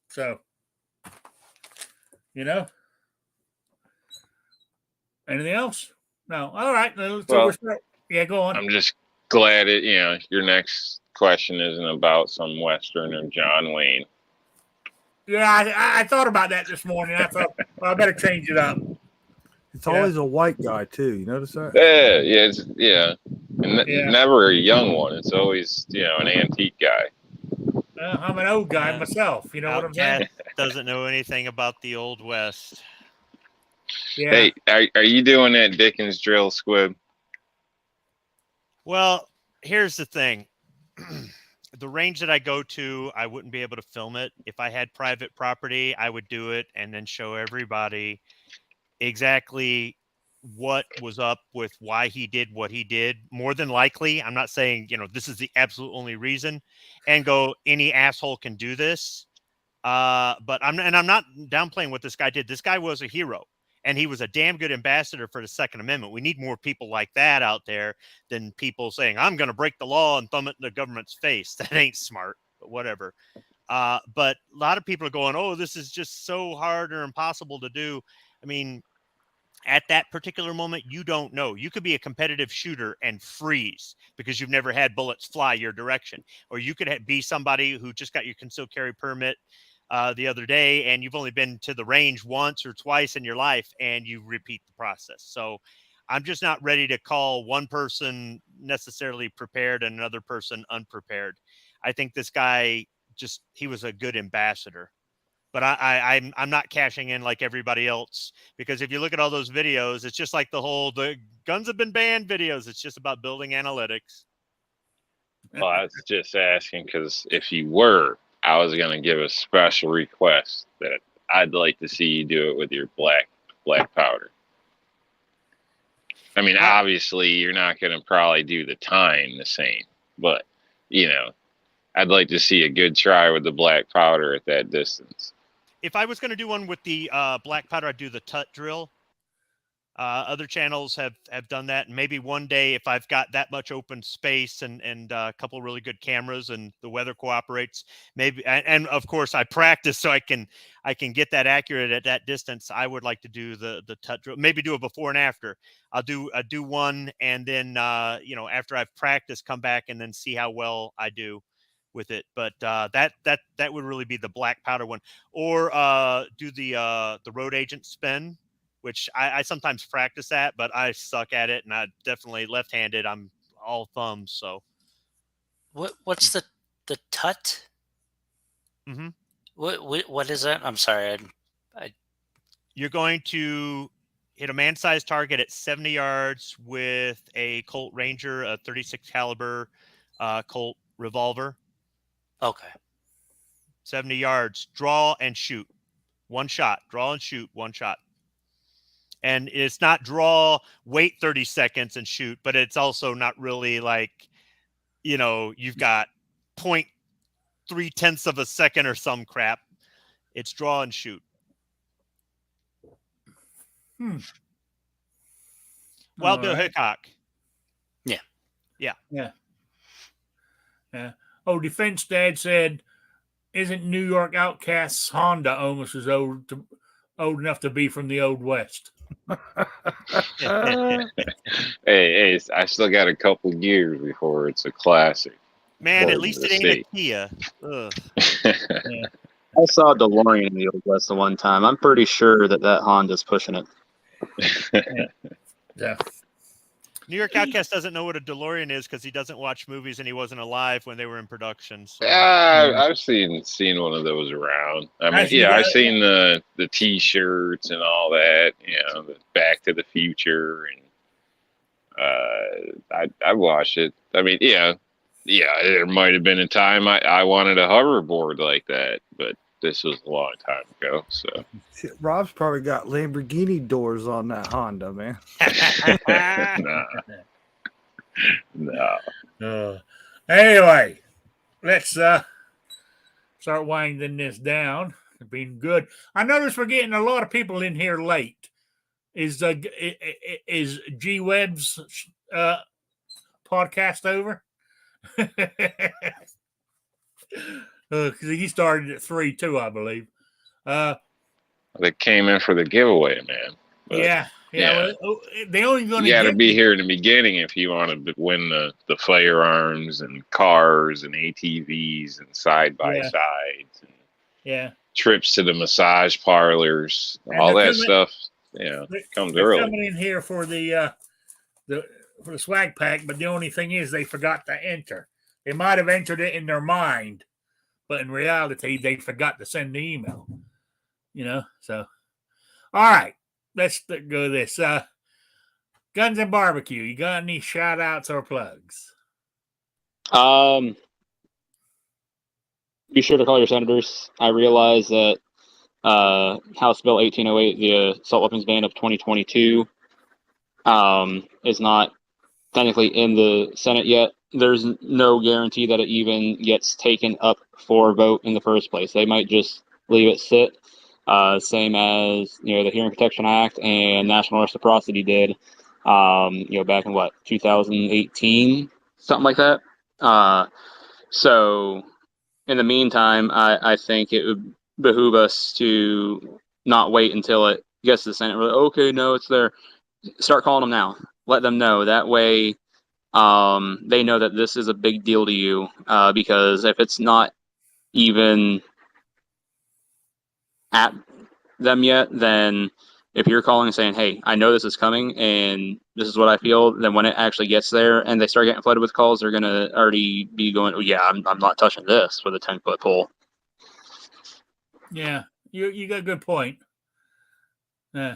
So, anything else? No. All right. Yeah, go on. I'm just glad your next question isn't about some Western or John Wayne. Yeah, I thought about that this morning. I thought, well, I better change it up. It's always a white guy too. You notice that? Never a young one. It's always an antique guy. I'm an old guy myself. You know what I'm saying? Doesn't know anything about the Old West. Yeah. Hey, are you doing that Dickens drill, Squib? Well, here's the thing. The range that I go to, I wouldn't be able to film it. If I had private property, I would do it and then show everybody exactly what was up with why he did what he did. More than likely, I'm not saying, this is the absolute only reason, and go, any asshole can do this. But I'm not downplaying what this guy did. This guy was a hero, and he was a damn good ambassador for the Second Amendment. We need more people like that out there than people saying, I'm going to break the law and thumb it in the government's face. That ain't smart, but whatever. But a lot of people are going, oh, this is just so hard or impossible to do. I mean, at that particular moment, you don't know. You could be a competitive shooter and freeze because you've never had bullets fly your direction. Or you could be somebody who just got your concealed carry permit the other day, and you've only been to the range once or twice in your life, and you repeat the process. So I'm just not ready to call one person necessarily prepared and another person unprepared. I think this guy he was a good ambassador. But I'm not cashing in like everybody else, because if you look at all those videos, it's just like the guns have been banned videos. It's just about building analytics. Well, I was just asking because if you were, I was going to give a special request that I'd like to see you do it with your black powder. I mean, obviously, you're not going to probably do the time the same, but, I'd like to see a good try with the black powder at that distance. If I was going to do one with the black powder, I'd do the tut drill. Other channels have done that. And maybe one day, if I've got that much open space and a couple of really good cameras and the weather cooperates, maybe, and of course I practice so I can get that accurate at that distance. I would like to do the tut drill, maybe do a before and after. I'll do one, and then after I've practiced, come back and then see how well I do with it. But that would really be the black powder one, or do the road agent spin, which I sometimes practice at, but I suck at it, and I definitely left-handed. I'm all thumbs. So what's the tut? Mm-hmm. What is that? I'm sorry. You're going to hit a man-sized target at 70 yards with a Colt Ranger, a 36 caliber Colt revolver. Okay. 70 yards, draw and shoot. One shot, draw and shoot, one shot. And it's not draw, wait 30 seconds and shoot, but it's also not really like, you've got 0.3 of a second or some crap. It's draw and shoot. Wild Bill Hickok. Yeah. Oh, Defense Dad said, isn't New York Outcast's Honda almost as old enough to be from the Old West? Hey, I still got a couple years before it's a classic. Man, at least it ain't a Kia. Yeah. I saw a DeLorean in the Old West the one time. I'm pretty sure that Honda's pushing it. Yeah. New York Outcast doesn't know what a DeLorean is because he doesn't watch movies and he wasn't alive when they were in production. So. I've seen one of those around. I mean, I've seen the T-shirts and all that. The Back to the Future, and I watched it. I mean, yeah, there might have been a time I wanted a hoverboard like that, but this was a long time ago. So shit, Rob's probably got Lamborghini doors on that Honda, man. No. Anyway, let's start winding this down. It's been good. I notice we're getting a lot of people in here late. Is G Webb's podcast over? Because he started at 3 too, I believe. They came in for the giveaway, man. But, yeah. Well, they only going to. You got to be here in the beginning if you want to win the firearms and cars and ATVs and side by sides. And trips to the massage parlors, and all that stuff. Comes early. Coming in here for the swag pack, but the only thing is they forgot to enter. They might have entered it in their mind, but in reality, they forgot to send the email. So all right, let's go this. Guns and Barbecue. You got any shout outs or plugs? Be sure to call your senators. I realize that House Bill 1808, the assault weapons ban of 2022, is not technically in the Senate yet, there's no guarantee that it even gets taken up for a vote in the first place. They might just leave it sit, same as the Hearing Protection Act and National Reciprocity did, back in 2018, something like that. So in the meantime, I think it would behoove us to not wait until it gets to the Senate. We're like, okay, no, it's there. Start calling them now. Let them know. That way, they know that this is a big deal to you. Because if it's not even at them yet, then if you're calling and saying, hey, I know this is coming and this is what I feel, then when it actually gets there and they start getting flooded with calls, they're going to already be going, oh, yeah, I'm not touching this with a 10-foot pole. Yeah, you got a good point. Yeah.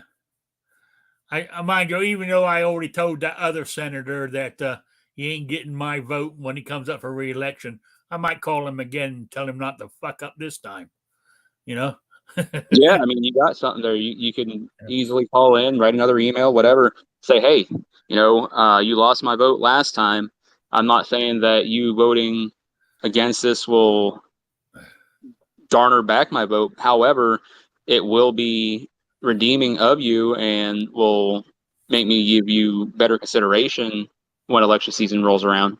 I mind you, even though I already told that other senator that he ain't getting my vote when he comes up for re-election, I might call him again and tell him not to fuck up this time. Yeah, I mean, you got something there. You can easily call in, write another email, whatever. Say, hey, you lost my vote last time. I'm not saying that you voting against this will garner back my vote. However, it will be redeeming of you and will make me give you better consideration when election season rolls around.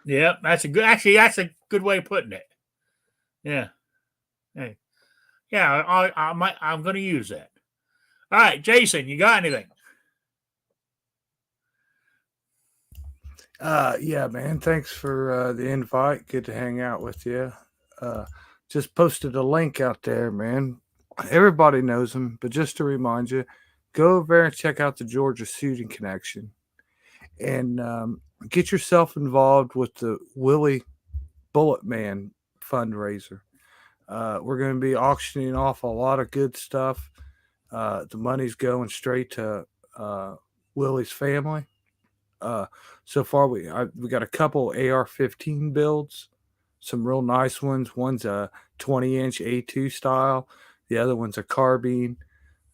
Yeah, that's a good way of putting it. Yeah. Hey. Yeah, I'm going to use that. All right, Jason, you got anything? Yeah, man. Thanks for the invite. Good to hang out with you. Just posted a link out there, man. Everybody knows him, but just to remind you, go over there and check out the Georgia Shooting Connection and get yourself involved with the Willie Bullet Man fundraiser. We're going to be auctioning off a lot of good stuff. The money's going straight to Willie's family. So far, we got a couple AR-15 builds, some real nice ones. One's a 20-inch A2 style. The other one's a carbine.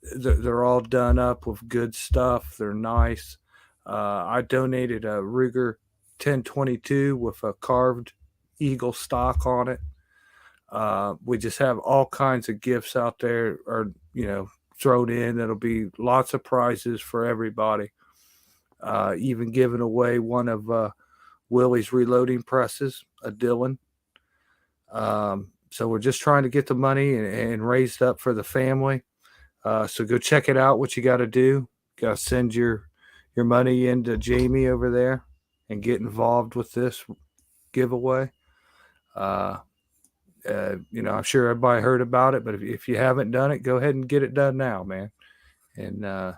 They're all done up with good stuff. They're nice. I donated a Ruger 1022 with a carved eagle stock on it. We just have all kinds of gifts out there, or thrown in. That'll be lots of prizes for everybody. Even giving away one of Willie's reloading presses, a Dillon. So we're just trying to get the money and raised up for the family. So go check it out. What you got to do? Got to send your money into Jamie over there and get involved with this giveaway. I'm sure everybody heard about it, but if you haven't done it, go ahead and get it done now, man. And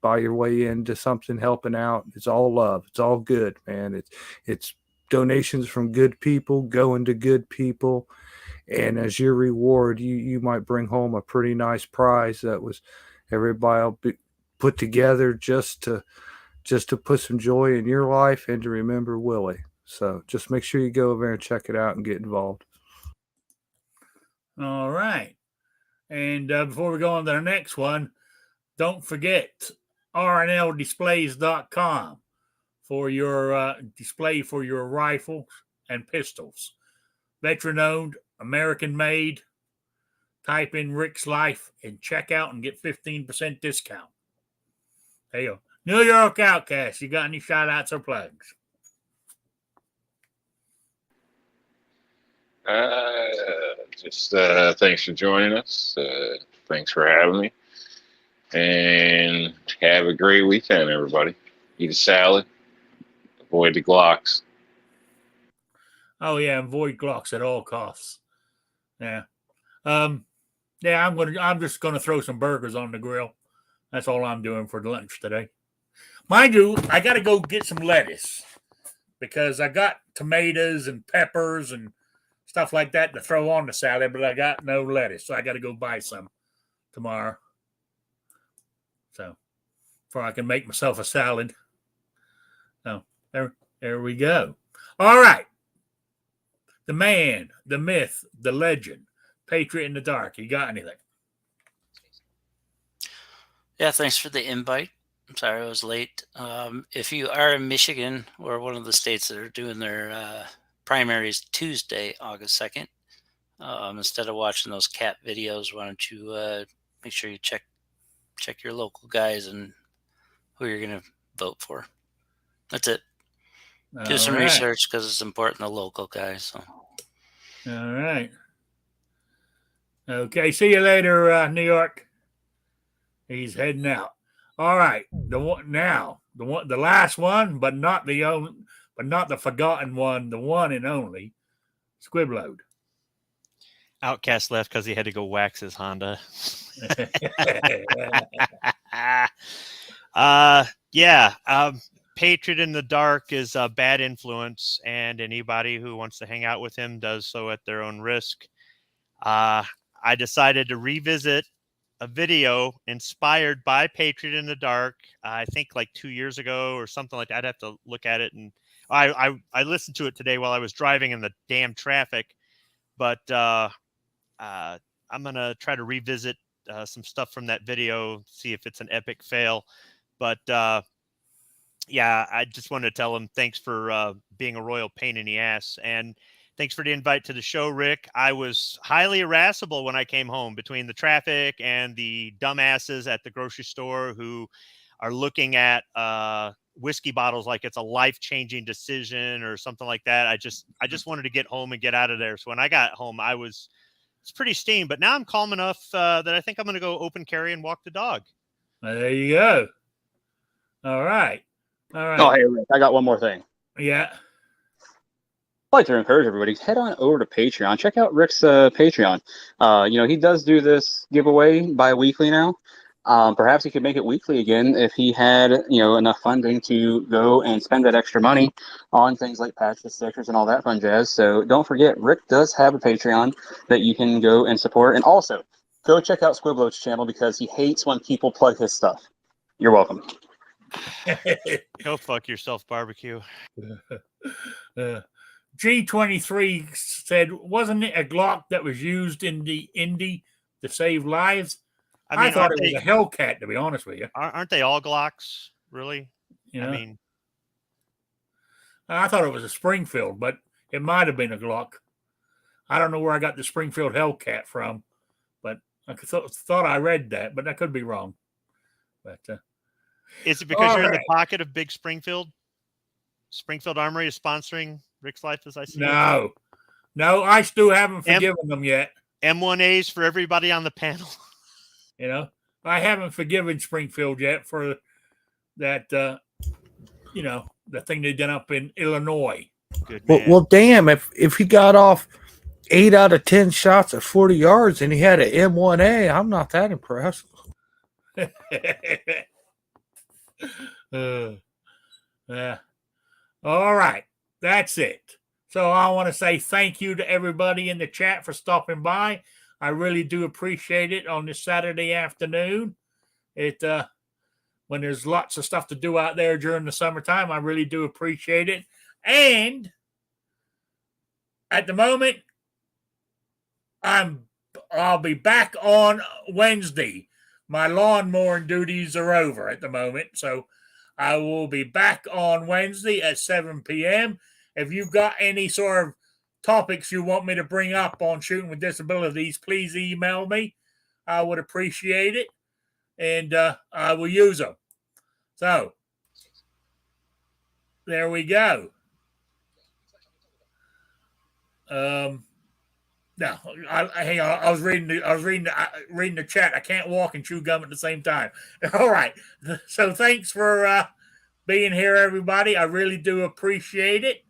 buy your way into something helping out. It's all love. It's all good, man. It's donations from good people going to good people. And as your reward, you might bring home a pretty nice prize that was everybody will be put together just to put some joy in your life and to remember Willie. So just make sure you go over there and check it out and get involved. All right. And before we go on to the next one, don't forget rnldisplays.com for your display for your rifles and pistols. Veteran owned, American made. Type in Rick's Life and check out and get 15% discount. There you go. New York Outcast, you got any shout outs or plugs? Just thanks for joining us. Thanks for having me. And have a great weekend, everybody. Eat a salad. Avoid the Glocks. Oh yeah, avoid Glocks at all costs. Yeah. I'm just gonna throw some burgers on the grill. That's all I'm doing for lunch today. Mind you, I gotta go get some lettuce because I got tomatoes and peppers and stuff like that to throw on the salad, but I got no lettuce, so I gotta go buy some tomorrow. So before I can make myself a salad. So there we go. All right. The man, the myth, the legend, Patriot in the Dark. You got anything? Yeah, thanks for the invite. I'm sorry I was late. If you are in Michigan or one of the states that are doing their primaries Tuesday, August 2nd, instead of watching those cat videos, why don't you make sure you check your local guys and who you're going to vote for. That's it. Do some research because it's important, the local guys. So. All right. Okay. See you later, New York. He's heading out. All right. The last one, but not the forgotten one, the one and only Squibload. Outcast left because he had to go wax his Honda. Patriot in the Dark is a bad influence, and anybody who wants to hang out with him does so at their own risk. I decided to revisit a video inspired by Patriot in the Dark. I think like 2 years ago or something like that. I'd have to look at it, and I listened to it today while I was driving in the damn traffic. But I'm gonna try to revisit some stuff from that video, see if it's an epic fail. But I just wanted to tell him thanks for being a royal pain in the ass, and thanks for the invite to the show, Rick. I was highly irascible when I came home between the traffic and the dumbasses at the grocery store who are looking at whiskey bottles like it's a life-changing decision or something like that. I just wanted to get home and get out of there. So when I got home, it's pretty steamed, but now I'm calm enough that I think I'm going to go open carry and walk the dog. There you go. All right. Oh, hey, Rick, I got one more thing. Yeah. I'd like to encourage everybody, head on over to Patreon. Check out Rick's Patreon. He does do this giveaway bi-weekly now. Perhaps he could make it weekly again if he had, enough funding to go and spend that extra money on things like patches, stickers, and all that fun jazz. So don't forget, Rick does have a Patreon that you can go and support. And also, go check out Squiblo's channel because he hates when people plug his stuff. You're welcome. Go fuck yourself, barbecue. G23 said, wasn't it a Glock that was used in the Indy to save lives? I thought it was a Hellcat, to be honest with you. Aren't they all Glocks, really? I thought it was a Springfield, but it might have been a Glock. I don't know where I got the Springfield Hellcat from, but I thought I read that, but I could be wrong. But is it because you're in the pocket of Big Springfield? Springfield Armory is sponsoring Rick's Life as I see it. No, I still haven't forgiven them yet. M1As for everybody on the panel. I haven't forgiven Springfield yet for that, the thing they done up in Illinois. Good man. Well, damn, if he got off 8 out of 10 shots at 40 yards and he had an M1A, I'm not that impressed. Yeah. All right. That's it. So I want to say thank you to everybody in the chat for stopping by. I really do appreciate it on this Saturday afternoon. When there's lots of stuff to do out there during the summertime, I really do appreciate it. And at the moment, I'll be back on Wednesday. My lawn mowing duties are over at the moment, so I will be back on Wednesday at 7 p.m. If you've got any sort of topics you want me to bring up on Shooting with Disabilities, please email me. I would appreciate it, and I will use them. So, there we go. No, hang on. I was reading the chat. I can't walk and chew gum at the same time. All right. So thanks for being here, everybody. I really do appreciate it.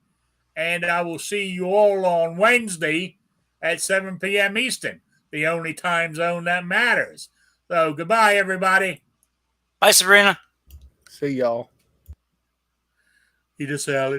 And I will see you all on Wednesday at 7 p.m. Eastern, the only time zone that matters. So goodbye, everybody. Bye, Sabrina. See y'all. Eat a salad.